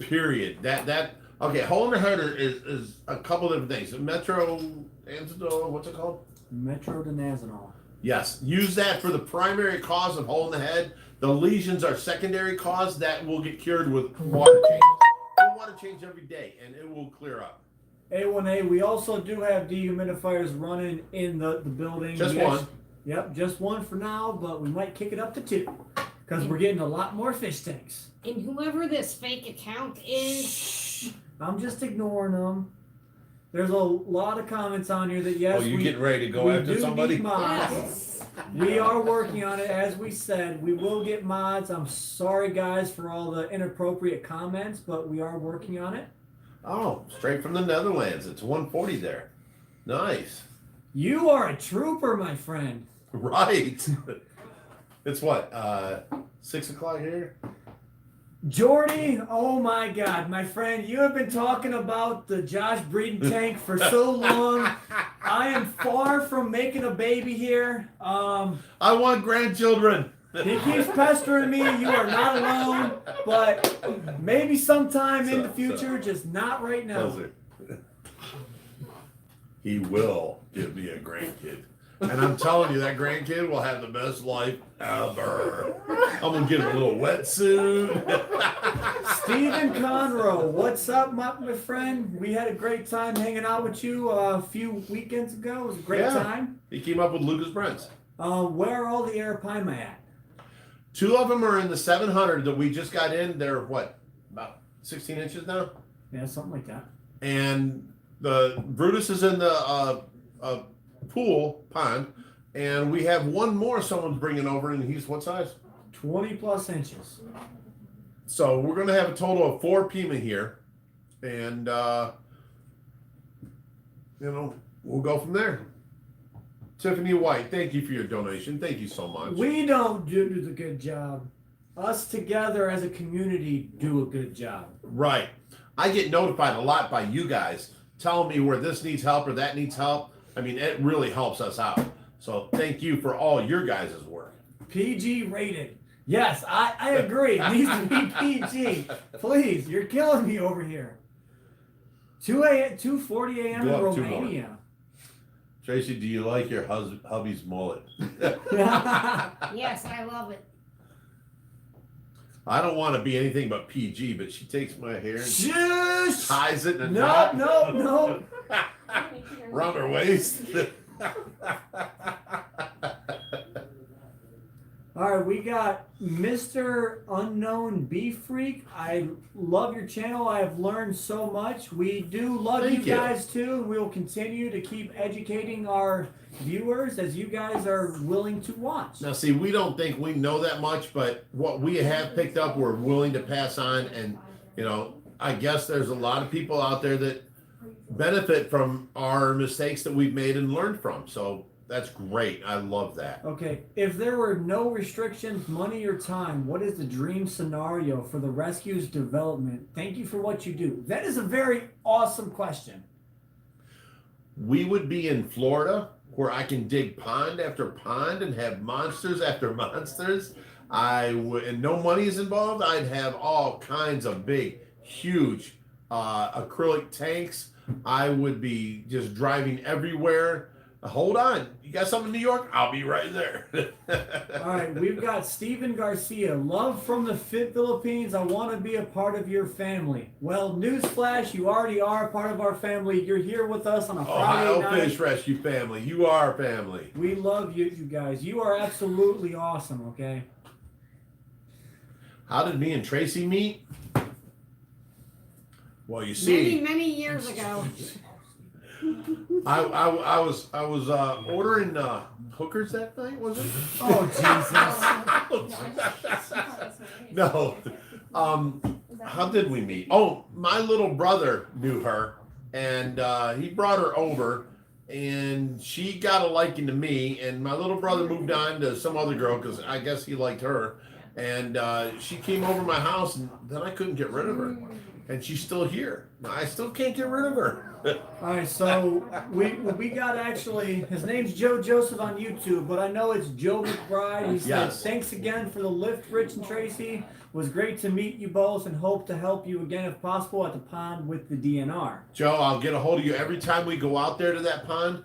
Period. That okay. Hole in the head is a couple different things. Metro Anzadol, what's it called? Metronidazole. Yes. Use that for the primary cause of hole in the head. The lesions are secondary cause that will get cured with water change. Water change every day and it will clear up. A1A, we also do have dehumidifiers running in the building. Just Yes. one. Yep, just one for now, but we might kick it up to 2 because we're getting a lot more fish tanks. And whoever this fake account is, I'm just ignoring them. There's a lot of comments on here that yes, Oh, you we, getting ready to go we after do somebody? need mods. yes. We are working on it, as we said. We will get mods. I'm sorry, guys, for all the inappropriate comments, but we are working on it. Oh, straight from the Netherlands. It's 140 there. Nice. You are a trooper, my friend. Right. It's what? 6 o'clock here? Jordy, oh my God, my friend, you have been talking about the Josh Breeden tank for so long. I am far from making a baby here. I want grandchildren. He keeps pestering me. You are not alone, but maybe sometime in the future, just not right now. He will give me a grandkid. And I'm telling you, that grandkid will have the best life ever. I'm going to get him a little wetsuit. Stephen Conroe, what's up, my friend? We had a great time hanging out with you a few weekends ago. It was a great Yeah. time. He came up with Lucas Brents. Where are all the Arapaima at? 2 of them are in the 700 that we just got in. They're what? About 16 inches now? Yeah, something like that. And the Brutus is in the pool pond, and we have one more someone's bringing over, and he's what size? 20 plus inches. So we're going to have a total of 4 Pima here, and we'll go from there. Tiffany White, thank you for your donation. Thank you so much. We don't do the good job. Us together as a community do a good job. Right. I get notified a lot by you guys telling me where this needs help or that needs help. I mean, it really helps us out. So thank you for all your guys' work. PG rated. Yes, I agree. It needs to be PG. Please, you're killing me over here. 2:40 a.m. in Go up 2 more. Romania. Tracy, do you like your hubby's mullet? Yes, I love it. I don't want to be anything but PG, but she takes my hair and Shush! ties it in a No, knot no. around her waist. All right, we got Mr. Unknown Beef Freak. I love your channel. I have learned so much. We do love Thank you you. guys too. We will continue to keep educating our viewers as you guys are willing to watch. Now, see, we don't think we know that much, but what we have picked up, we're willing to pass on. And, I guess there's a lot of people out there that benefit from our mistakes that we've made and learned from. So that's great. I love that. Okay, if there were no restrictions, money or time, what is the dream scenario for the rescue's development? Thank you for what you do. That is a very awesome question. We would be in Florida where I can dig pond after pond and have monsters after monsters. And no money is involved. I'd have all kinds of big, huge acrylic tanks. I would be just driving everywhere, Hold on. You got something in New York? I'll be right there. All right, we've got Steven Garcia. Love from the Philippines. I want to be a part of your family. Well, newsflash, you already are a part of our family. You're here with us on a Friday Ohio night. Fish Rescue family. You are family. We love you guys. You are absolutely awesome, okay? How did me and Tracy meet? Well, you see, Many years ago. I was ordering hookers that night, was it? Oh, Jesus. No. How did we meet? Oh, my little brother knew her, and he brought her over, and she got a liking to me, and my little brother moved on to some other girl because I guess he liked her, and she came over to my house, and then I couldn't get rid of her, and she's still here. I still can't get rid of her. All right, so we got actually, his name's Joe Joseph on YouTube, but I know it's Joe McBride. He said, Yes. thanks again for the lift, Rich and Tracy. Was great to meet you both and hope to help you again if possible at the pond with the DNR. Joe, I'll get a hold of you every time we go out there to that pond.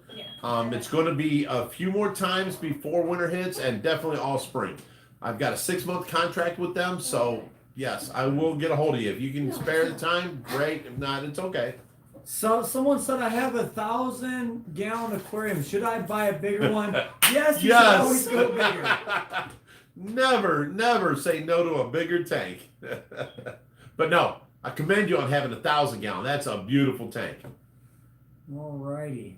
It's going to be a few more times before winter hits and definitely all spring. I've got a 6-month contract with them, so yes, I will get a hold of you. If you can spare the time, great. If not, it's okay. So someone said I have a 1,000-gallon aquarium. Should I buy a bigger one? Yes, you should always go bigger. Never say no to a bigger tank. But no, I commend you on having a 1,000-gallon. That's a beautiful tank. Alrighty.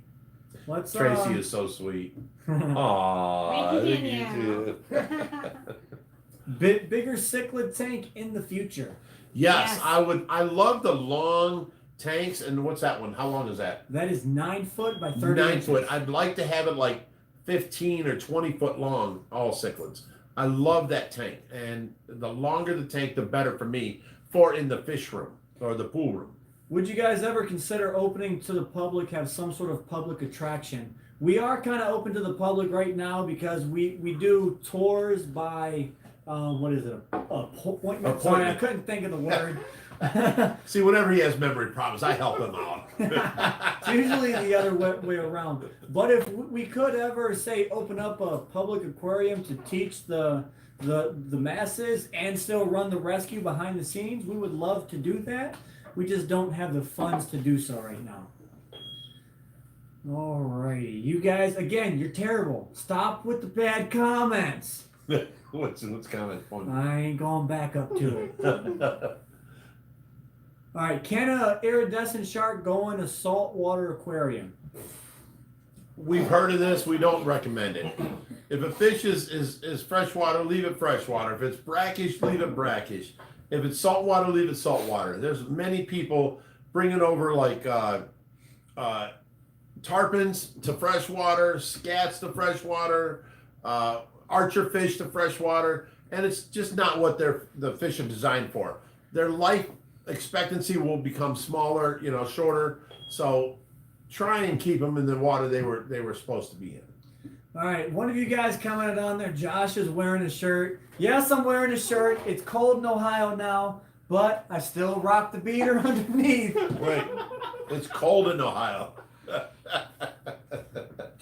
Let's Tracy is so sweet. Aww, Thank you, you Danielle. too. bigger cichlid tank in the future. Yes, Yes. I would. I love the long tanks. And what's that one? How long is that? That is 9 foot by 30 9 inches. foot. I'd like to have it like 15 or 20 foot long, all cichlids. I love that tank. And the longer the tank, the better for me for in the fish room or the pool room. Would you guys ever consider opening to the public, have some sort of public attraction? We are kind of open to the public right now because we do tours by, what is it? Appointment. Sorry, I couldn't think of the word. See, whenever he has memory problems, I help him out. It's usually the other way around. But if we could ever, say, open up a public aquarium to teach the masses and still run the rescue behind the scenes, we would love to do that. We just don't have the funds to do so right now. Alrighty. You guys, again, you're terrible. Stop with the bad comments. what's comment fun? I ain't going back up to it. Alright, can a iridescent shark go in a saltwater aquarium? We've heard of this. We don't recommend it. If a fish is freshwater, leave it freshwater. If it's brackish, leave it brackish. If it's saltwater, leave it saltwater. There's many people bringing over like tarpons to freshwater, scats to freshwater, archer fish to freshwater, and it's just not what the fish are designed for. Their life expectancy will become smaller, shorter. So try and keep them in the water they were supposed to be in. All right, one of you guys commented on there. Josh is wearing a shirt. Yes, I'm wearing a shirt. It's cold in Ohio now, but I still rock the beater underneath. Right. It's cold in Ohio.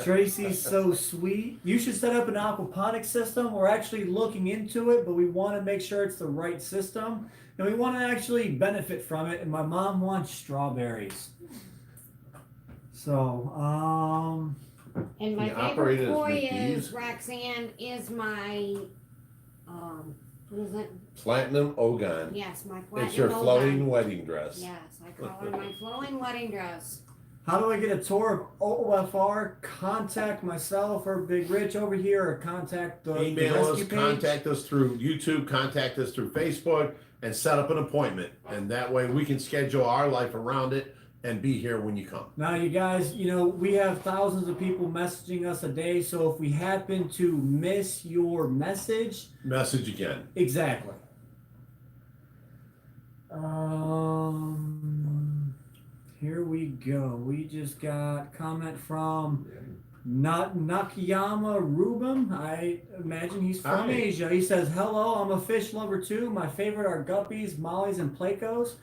Tracy's so sweet. You should set up an aquaponics system. We're actually looking into it, but we want to make sure it's the right system. And we want to actually benefit from it. And my mom wants strawberries. So, And my You operate favorite as toy McGee's? is Roxanne is my what is it? Platinum Ogon. Yes, my platinum. It's your Ogon. flowing wedding dress. Yes, I call her my flowing wedding dress. how do I get a tour of OFR? Contact myself or Big Rich over here, or contact the Email us, rescue page? contact us through YouTube, contact us through Facebook, and set up an appointment. And that way we can schedule our life around it and be here when you come. Now, you guys, we have thousands of people messaging us a day, so if we happen to miss your message, Message again. exactly. Here we go. We just got comment from Nakayama Rubin. I imagine he's from Hi. Asia. He says, hello, I'm a fish lover too. My favorite are guppies, mollies, and plecos.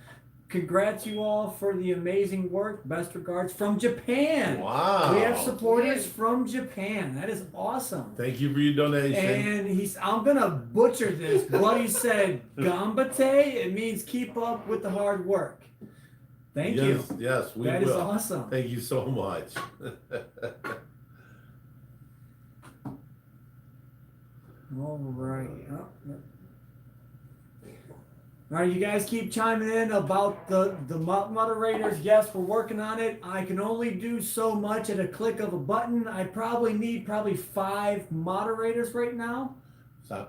congrats you all for the amazing work. Best regards from Japan. Wow. We have supporters from Japan. That is awesome. Thank you for your donation. And I'm gonna butcher this, but he said "gambate." It means keep up with the hard work. Thank you. Yes, we That will. is awesome. Thank you so much. All right. Oh, yeah. All right, you guys keep chiming in about the moderators. Yes, we're working on it. I can only do so much at a click of a button. I probably need 5 moderators right now. So,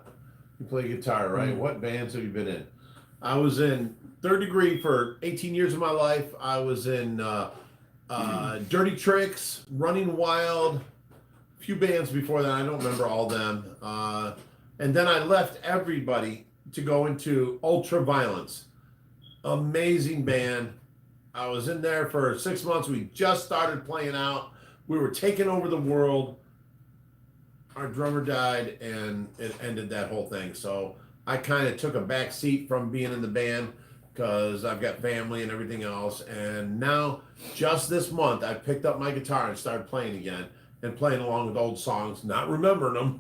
you play guitar, right? What bands have you been in? I was in Third Degree for 18 years of my life. I was in Dirty Tricks, Running Wild, a few bands before that. I don't remember all them. And then I left everybody to go into Ultraviolence. Amazing band. I was in there for 6 months. We just started playing out. We were taking over the world. Our drummer died and it ended that whole thing. So I kind of took a back seat from being in the band because I've got family and everything else. And now, just this month, I picked up my guitar and started playing again and playing along with old songs, not remembering them.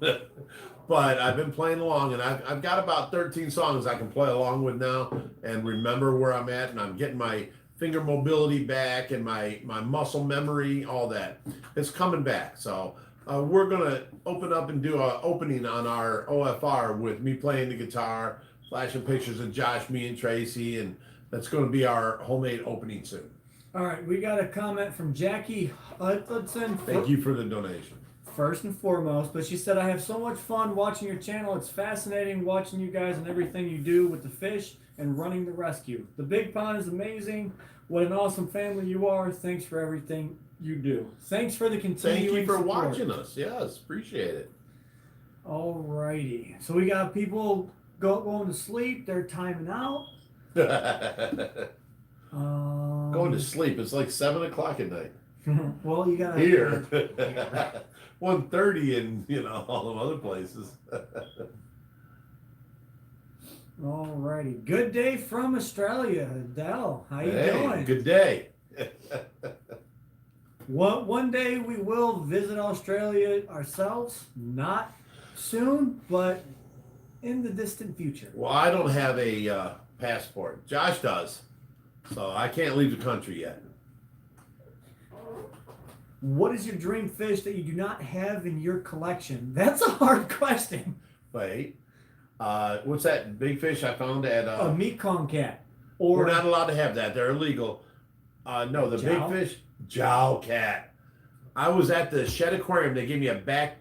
But I've been playing along, and I've got about 13 songs I can play along with now and remember where I'm at, and I'm getting my finger mobility back and my muscle memory, all that. It's coming back. So we're going to open up and do an opening on our OFR with me playing the guitar, flashing pictures of Josh, me, and Tracy, and that's going to be our homemade opening soon. All right, we got a comment from Jackie Hudson. Thank you for the donation. First and foremost, but she said, I have so much fun watching your channel. It's fascinating watching you guys and everything you do with the fish and running the rescue. The Big Pond is amazing. What an awesome family you are. Thanks for everything you do. Thanks for the continuing Thank you for support. watching us. Yes, appreciate it. All righty. So we got people going to sleep. They're timing out. Going to sleep. It's like 7 o'clock at night. Well, you got Here. 1:30 in all them other places. All righty. Good day from Australia, Adele. How you Hey, doing? good day. One day we will visit Australia ourselves. Not soon, but in the distant future. Well, I don't have a passport. Josh does, so I can't leave the country yet. What is your dream fish that you do not have in your collection? That's a hard question. Wait, what's that big fish I found at? A Mekong cat. Or We're not allowed to have that. They're illegal. No, the Jow? big fish, jowl cat. I was at the Shed Aquarium. They gave me a back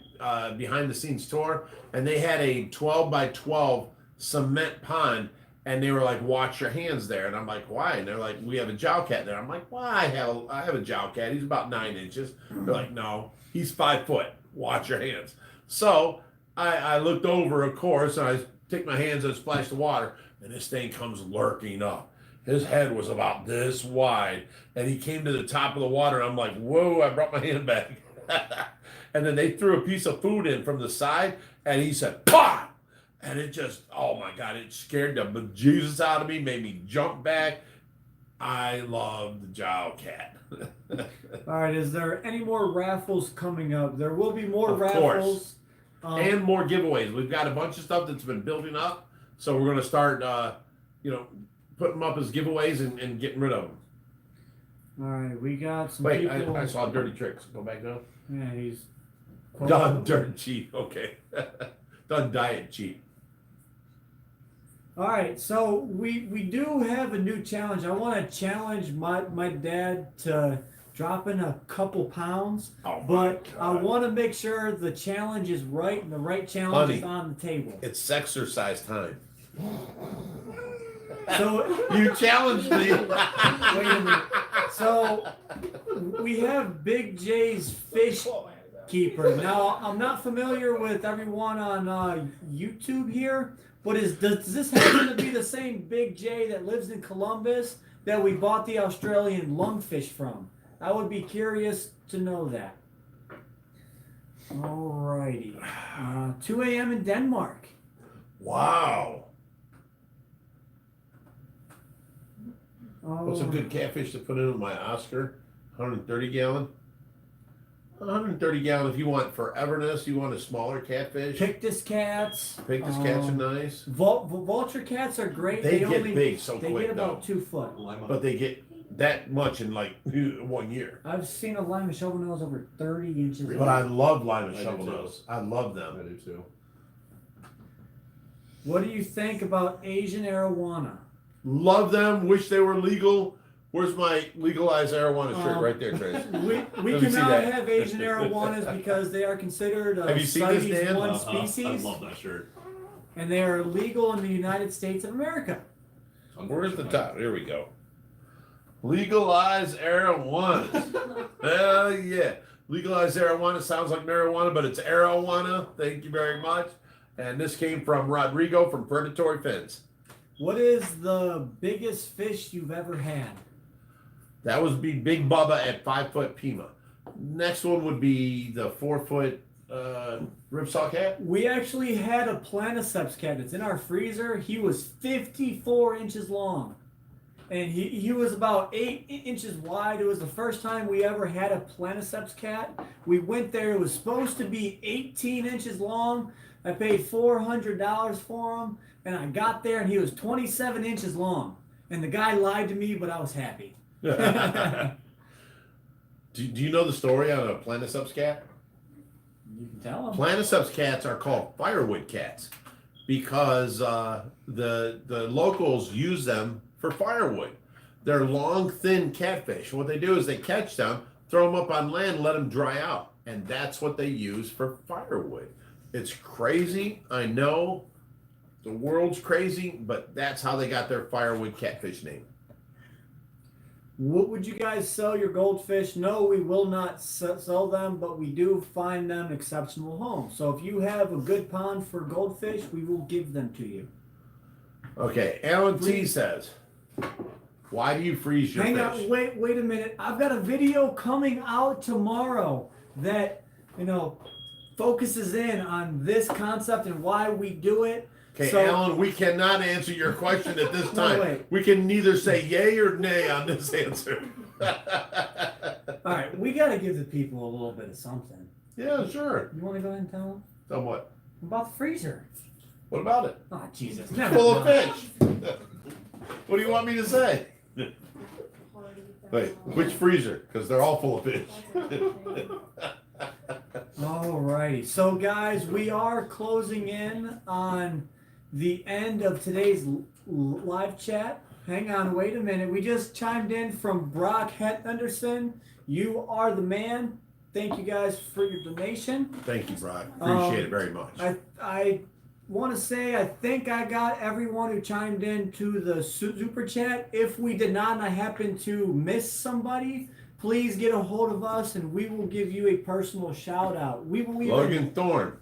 behind the scenes tour, and they had a 12 by 12 cement pond, and they were like, "Watch your hands there." And I'm like, "Why?" And they're like, "We have a jowl cat there." I'm like, "Why? I have a jowl cat. He's about 9 inches." They're like, "No, he's 5 foot. Watch your hands." So I looked over, of course, and I take my hands and splash the water, and this thing comes lurking up. His head was about this wide, and he came to the top of the water. And I'm like, "Whoa!" I brought my hand back, and then they threw a piece of food in from the side, and he said, "Pah!" And it just, oh my God, it scared the bejesus out of me, made me jump back. I love the jowl cat. All right, is there any more raffles coming up? There will be more Of raffles. And more giveaways. We've got a bunch of stuff that's been building up, so we're going to start, putting them up as giveaways and getting rid of them. All right, we got some Wait, people. I saw Dirty Tricks. Go back down. Yeah, he's Done dirt cheap. Okay. Done diet cheap. All right, so we do have a new challenge. I want to challenge my dad to drop in a couple pounds, Oh, but my I God. want to make sure the challenge is right and the right challenge is Honey. on the table. It's exercise time. So You challenged me. wait a minute. So we have Big J's Fish Keeper. Now I'm not familiar with everyone on YouTube here, but does this happen to be the same Big J that lives in Columbus that we bought the Australian lungfish from? I would be curious to know that. Alrighty. 2 a.m. in Denmark. Wow. What's a good catfish to put in with my Oscar? 130 gallon. 130 gallon. If you want foreverness, you want a smaller catfish. Pictus cats. Pictus cats are nice. Vulture cats are great. They get only, big so they quick get about though. 2 foot. Lima. But they get that much in like 1 year. I've seen a lima shovel nose over 30 inches. But I love lima I do shovel too. nose. I love I them. do too. What do you think about Asian arowana? Love them. Wish they were legal. Where's my legalized arowana shirt? Right there, Trace. We Let me see cannot that. have Asian arowanas because they are considered a Have you seen this, CITES Dan? 1 I species, love that shirt. and they are illegal in the United States of America. Where's the top? Here we go. Legalize arowanas. Hell yeah. Legalize arowana sounds like marijuana, but it's arowana. Thank you very much. And this came from Rodrigo from Predatory Fins. What is the biggest fish you've ever had? That was Big Bubba at 5 foot Pima. Next one would be the 4 foot ripsaw cat. We actually had a Planiceps cat. It's in our freezer. He was 54 inches long. And he was about 8 inches wide. It was the first time we ever had a Planiceps cat. We went there. It was supposed to be 18 inches long. I paid $400 for him. And I got there and he was 27 inches long. And the guy lied to me, but I was happy. do you know the story on a Planiceps cat? You can tell him. Planiceps cats are called firewood cats because the locals use them for firewood. They're long, thin catfish. What they do is they catch them, throw them up on land, let them dry out, and that's what they use for firewood. It's crazy, I know. The world's crazy, but that's how they got their firewood catfish name. What would you guys sell your goldfish? No, we will not sell them, but we do find them exceptional homes. So if you have a good pond for goldfish, we will give them to you. Okay, Alan T says, why do you freeze your Hang fish? on, wait a minute. I've got a video coming out tomorrow that, focuses in on this concept and why we do it. Okay, So- Alan, we cannot answer your question at this No, time. wait. We can neither say yay or nay on this answer. All right, we got to give the people a little bit of something. Yeah, sure. You want to go ahead and tell them So what? about the freezer? What about it? Oh, Jesus. It's Never full of mind. fish. What do you want me to say? Wait, which freezer? Because they're all full of fish. Alrighty, so guys, we are closing in on the end of today's live chat. Hang on, wait a minute. We just chimed in from Brock Henderson. You are the man. Thank you guys for your donation. Thank you, Brock. Appreciate it very much. I want to say I think I got everyone who chimed in to the super chat. If we did not and I happen to miss somebody, please get a hold of us and we will give you a personal shout out. We will even Logan Thorne,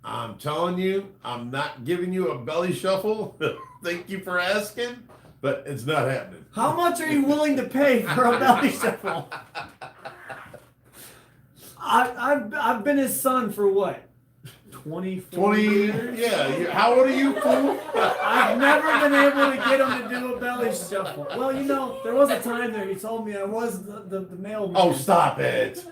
I'm telling you, I'm not giving you a belly shuffle. Thank you for asking, but it's not happening. How much are you willing to pay for a belly shuffle? I've been his son for what? 24 years? Yeah. How old are you, fool? I've never been able to get him to do a belly shuffle. Well, there was a time there he told me I was the male. Oh, stop it.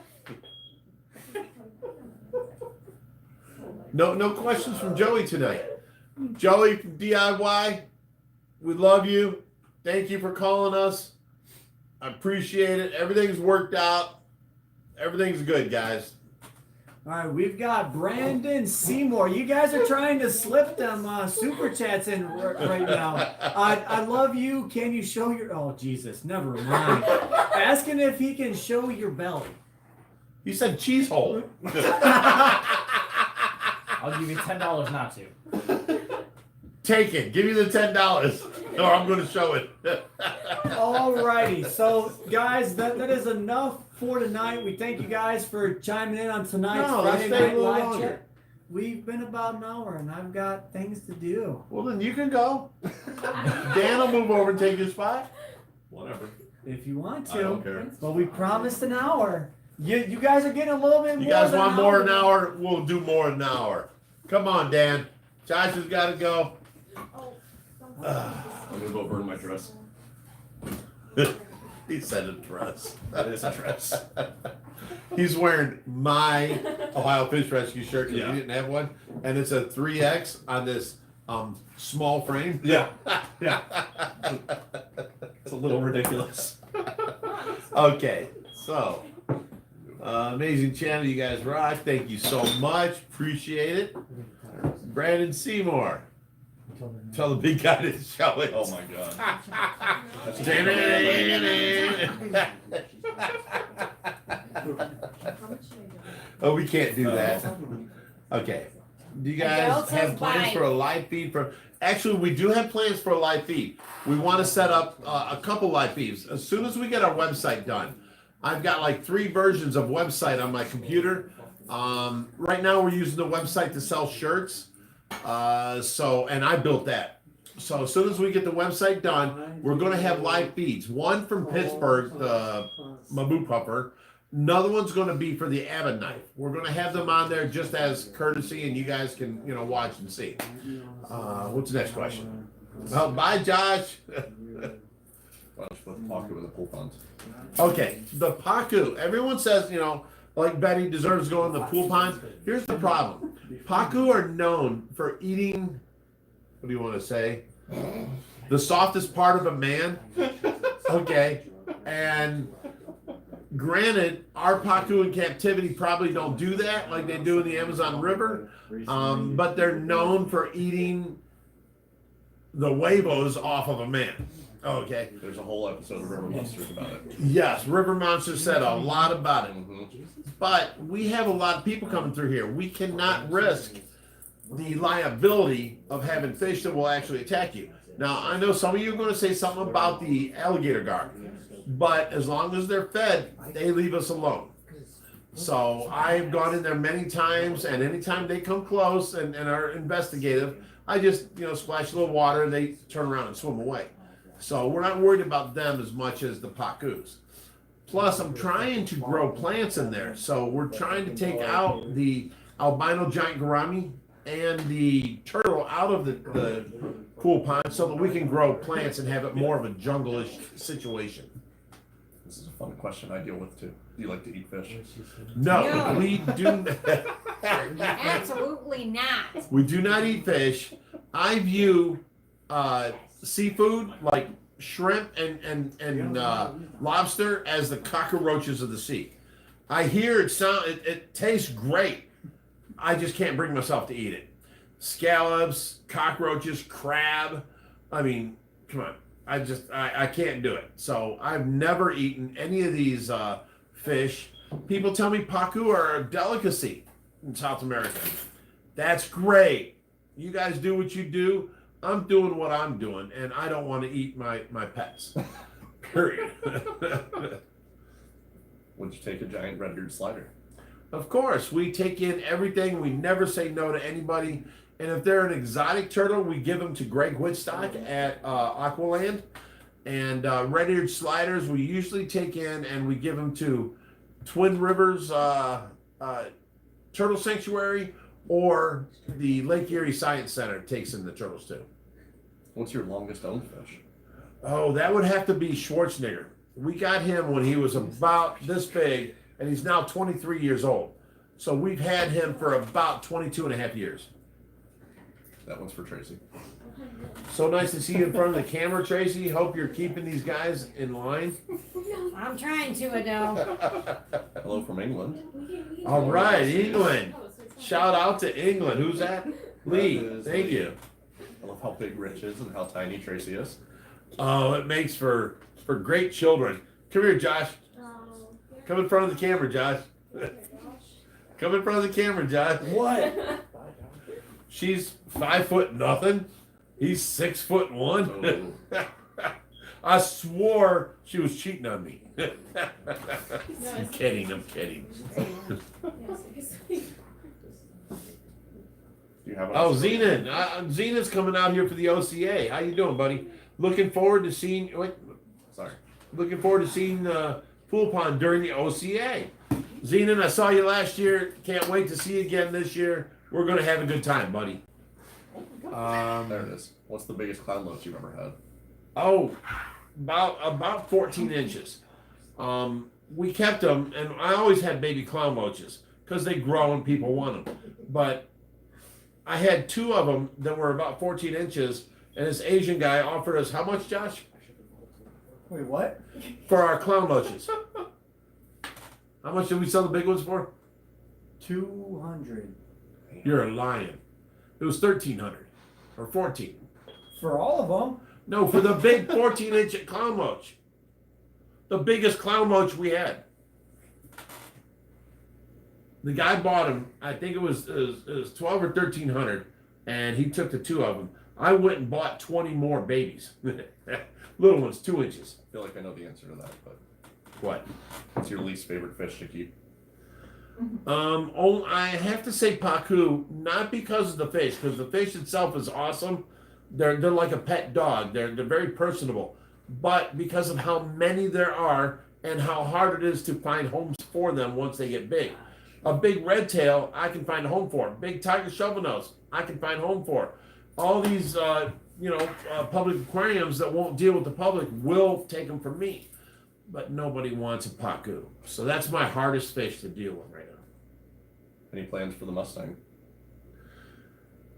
No questions from Joey tonight. Joey from DIY, we love you. Thank you for calling us. I appreciate it. Everything's worked out. Everything's good, guys. All right, we've got Brandon Seymour. You guys are trying to slip them super chats in right now. I love you. Can you show your? Oh Jesus, never mind. Asking if he can show your belly. You said cheese hole. I'll give you $10 not to. Take it. Give me the $10, or I'm going to show it. Alrighty, so guys, that is enough for tonight. We thank you guys for chiming in on tonight's No, let's Friday stay a Night little Live longer. chat. We've been about an hour, and I've got things to do. Well, then you can go. Dan will move over and take your spot. Whatever. If you want I don't to, care. but we promised an hour. You guys are getting a little bit more. You guys than want more an hour? We'll do more than an hour. Come on, Dan. Josh has got to go. I'm gonna go burn my dress. He said a dress. That is a dress. He's wearing my Ohio Fish Rescue shirt because Yeah. we didn't have one, and it's a 3X on this small frame. Yeah. Yeah. It's a little ridiculous. Okay, so amazing channel, you guys rock. Thank you so much. Appreciate it. Brandon Seymour. Tell the big guy to show it. Oh my god. That's Damn it. Oh, we can't do that. Okay. Do you guys Adults have has plans bite. for a live feed? Actually, we do have plans for a live feed. We want to set up a couple live feeds. As soon as we get our website done, I've got like 3 versions of website on my computer. Right now, we're using the website to sell shirts. And I built that. So as soon as we get the website done, we're going to have live feeds. One from Pittsburgh, the Mabu Puffer. Another one's going to be for the Abbott Knife. We're going to have them on there just as courtesy, and you guys can, watch and see. What's the next question? Well, bye, Josh. Bunch with pocket with a pool pond. Okay, the Pacu. Everyone says, like Betty deserves to go in the pool pond. Here's the problem. Pacu are known for eating, what do you want to say? The softest part of a man. Okay, and granted, our Pacu in captivity probably don't do that like they do in the Amazon River, but they're known for eating the huevos off of a man. Okay. There's a whole episode of River Monsters about it. Yes, River Monster said a lot about it. Mhm. But we have a lot of people coming through here. We cannot risk the liability of having fish that will actually attack you. Now, I know some of you are going to say something about the alligator guard, but as long as they're fed, they leave us alone. So I've gone in there many times, and anytime they come close and are investigative, I just, splash a little water and they turn around and swim away. So we're not worried about them as much as the Pacus. Plus, I'm trying to grow plants in there. So we're trying to take out the albino giant gourami and the turtle out of the pool pond so that we can grow plants and have it more of a jungle-ish situation. This is a fun question I deal with too. Do you like to eat fish? No, No. we do. Absolutely not. We do not eat fish. I view seafood like shrimp and lobster as the cockroaches of the sea. I hear it tastes great. I just can't bring myself to eat it. Scallops, cockroaches, crab. I mean, come on. I can't do it. So I've never eaten any of these fish. People tell me Pacu are a delicacy in South America. That's great. You guys do what you do. I'm doing what I'm doing, and I don't want to eat my pets. Period. Would you take a giant red-eared slider? Of course, we take in everything. We never say no to anybody. And if they're an exotic turtle, we give them to Greg Whitstock at Aqualand. And red-eared sliders, we usually take in and we give them to Twin Rivers Turtle Sanctuary, or the Lake Erie Science Center takes in the turtles too. What's your longest owned fish? Oh, that would have to be Schwarzenegger. We got him when he was about this big, and he's now 23 years old. So we've had him for about 22 and a half years. That one's for Tracy. So nice to see you in front of the camera, Tracy. Hope you're keeping these guys in line. I'm trying to, Adele. Hello from England. All right, England. Shout out to England. Who's that? Lee. That is Thank Lee. you. I love how big Rich is and how tiny Tracy is. Oh, it makes for great children. Come here, Josh. Come in front of the camera, Josh. Come in front of the camera, Josh. What? She's 5 foot nothing. He's 6'1". Oh. I swore she was cheating on me. I'm kidding. I'm kidding. Do you have Oh, Zenon. Zenon's coming out here for the OCA. How you doing, buddy? Looking forward to seeing. Wait, Sorry. looking forward to seeing Pool Pond during the OCA. Zenon, I saw you last year. Can't wait to see you again this year. We're gonna have a good time, buddy. There it is. What's the biggest clown loach you've ever had? Oh, about 14 inches. We kept them, and I always had baby clown roaches because they grow and people want them. But I had 2 of them that were about 14 inches, and this Asian guy offered us how much, Josh? Wait, what? For our clown roaches. How much did we sell the big ones for? 200 You're lying. It was 1,300 or 14. for all of them. No, for the big 14-inch clown roach. The biggest clown roach we had. The guy bought them. I think it was 12 or 1,300, and he took the 2 of them. I went and bought 20 more babies. Little ones, 2 inches. I feel like I know the answer to that, but What? what's your least favorite fish to keep? I have to say pacu, not because of the fish, because the fish itself is awesome. They're like a pet dog. They're very personable, but because of how many there are and how hard it is to find homes for them once they get big. A big red tail, I can find a home for. Big tiger shovel nose, I can find a home for. All these, public aquariums that won't deal with the public will take them from me, but nobody wants a pacu. So that's my hardest fish to deal with right now. Any plans for the Mustang?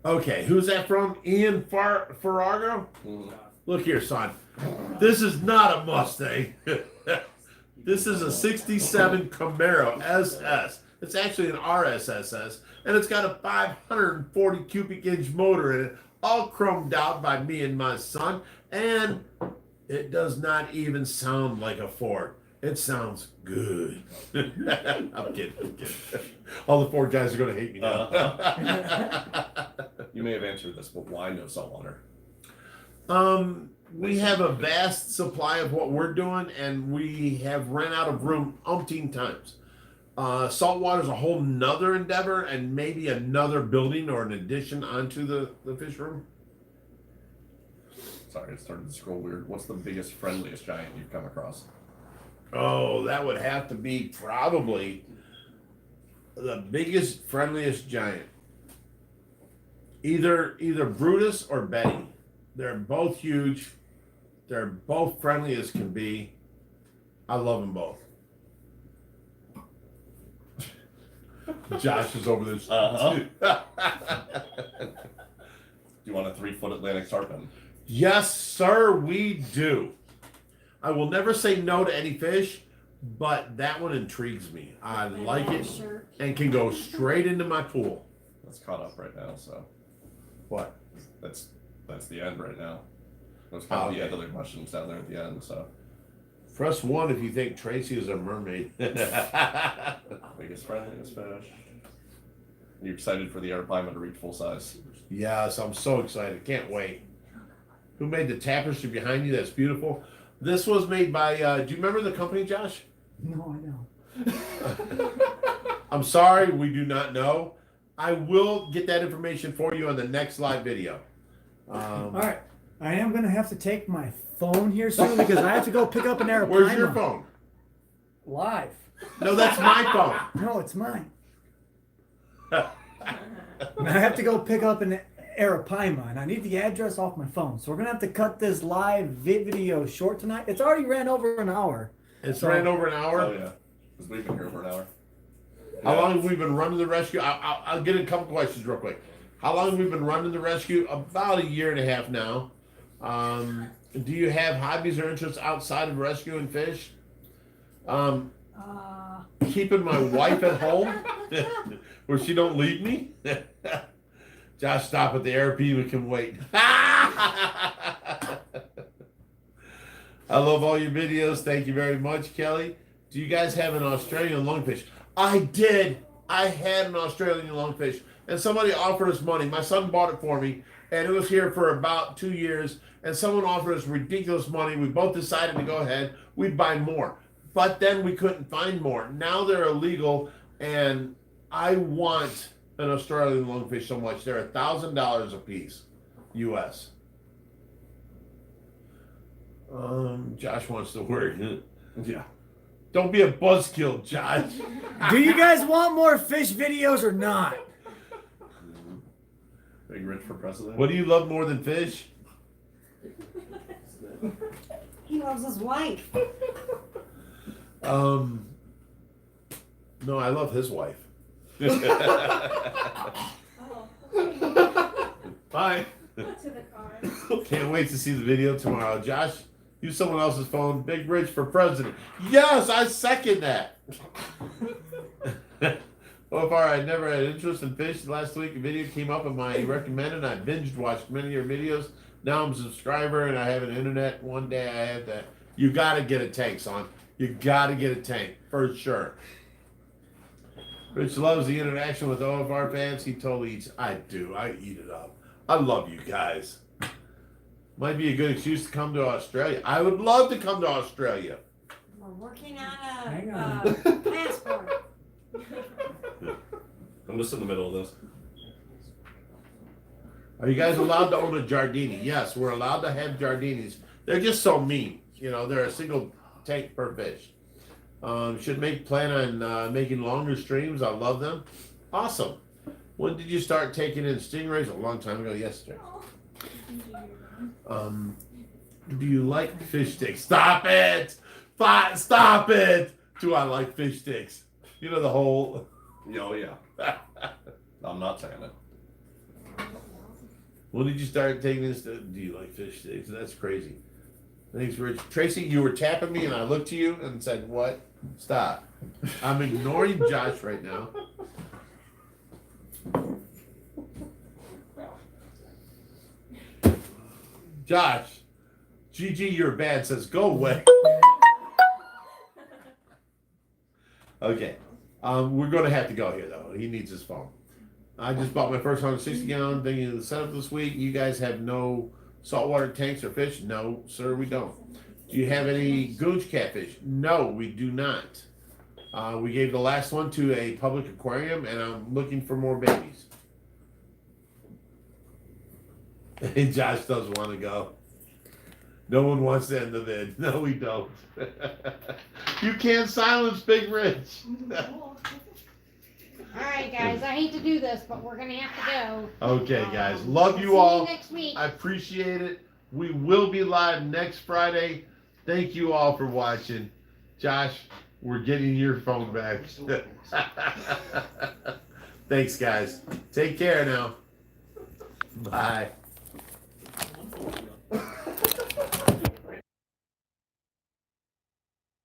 Okay, who's that from? Ian Farrago? Mm. Look here, son. This is not a Mustang. This is a 67 Camaro SS. It's actually an RSSS, and it's got a 540 cubic inch motor in it, all chromed out by me and my son, and it does not even sound like a Ford. It sounds good. I'm kidding. All the Ford guys are going to hate me now. You may have answered this, but why no saltwater? We have a vast supply of what we're doing, and we have ran out of room umpteen times. Saltwater is a whole nother endeavor, and maybe another building or an addition onto the fish room. Sorry, it started to scroll weird. What's the biggest, friendliest giant you've come across? Oh, that would have to be probably the biggest, friendliest giant. Either Brutus or Betty. They're both huge. They're both friendly as can be. I love them both. Josh is over there. Uh-huh. Do you want a 3-foot Atlantic tarpon? Yes, sir, we do. I will never say no to any fish, but that one intrigues me. I like it and can go straight into my pool. That's caught up right now, so What? that's the end right now. Those kind of the Okay. other mushrooms down there at the end, so Press 1 if you think Tracy is a mermaid. biggest, friendliest fish. You excited for the arapaima to reach full size? Yes, I'm so excited. Can't wait. Who made the tapestry behind you? That's beautiful. This was made by, do you remember the company, Josh? No, I know. I'm sorry, we do not know. I will get that information for you on the next live video. All right, I am gonna have to take my phone here soon because I have to go pick up an arapaima. Where's your phone? Live. No, that's my phone. No, it's mine. I have to go pick up an arapaima, and I need the address off my phone. So we're gonna have to cut this live video short tonight. It's already ran over an hour. It's ran over an hour. Oh yeah, because we've been here for an hour. How long have we been running the rescue? I'll get a couple questions real quick. How long have we been running the rescue? About 1.5 years now. Do you have hobbies or interests outside of rescuing fish? Keeping my wife at home where she don't leave me. Josh, stop at the ARP. We can wait. I love all your videos. Thank you very much, Kelly. Do you guys have an Australian lungfish? I did. I had an Australian lungfish, and somebody offered us money. My son bought it for me, and it was here for about 2 years, and someone offered us ridiculous money. We both decided to go ahead. We'd buy more, but then we couldn't find more. Now they're illegal, and I want an Australian lungfish so much. They're $1,000 a piece, US. Josh wants to work. Yeah. Don't be a buzzkill, Josh. Do you guys want more fish videos or not? Big Rich for president. What do you love more than fish? He loves his wife. No, I love his wife. Bye. To the car. Can't wait to see the video tomorrow. Josh, use someone else's phone. Big Rich for president. Yes, I second that. So far, I never had interest in fish. Last week, a video came up and I recommended. I binged watched many of your videos. Now I'm a subscriber and I have an internet. One day I have that. You got to get a tank, son. You got to get a tank for sure. Rich loves the interaction with OFR fans. He totally eats. I do. I eat it up. I love you guys. Might be a good excuse to come to Australia. I would love to come to Australia. We're working Hang on on. a passport. I'm just in the middle of this. Are you guys allowed to own a Giardini? Yes, we're allowed to have Giardinis. They're just so mean. You know, they're a single tank per fish. Should plan on making longer streams. I love them. Awesome. When did you start taking in stingrays? A long time ago, yesterday. Do you like fish sticks? Stop it! Stop it! Do I like fish sticks? You know the whole. Oh yeah. I'm not saying it. When did you start taking this? Do you like fish sticks? That's crazy. Thanks, Rich. Tracy, you were tapping me, and I looked to you and said, "What? Stop." I'm ignoring Josh right now. Josh, GG, you're bad. Says, "Go away." Okay. We're going to have to go here, though. He needs his phone. I just bought my first 160-gallon thing in the setup this week. You guys have no saltwater tanks or fish? No, sir, we don't. Do you have any goonch catfish? No, we do not. We gave the last one to a public aquarium, and I'm looking for more babies. And Josh doesn't want to go. No one wants to end the vid. No, we don't. You can't silence Big Rich. All right, guys. I hate to do this, but we're gonna have to go. Okay, guys. Love you See all. next week. I appreciate it. We will be live next Friday. Thank you all for watching. Josh, we're getting your phone back. Thanks, guys. Take care now. Bye.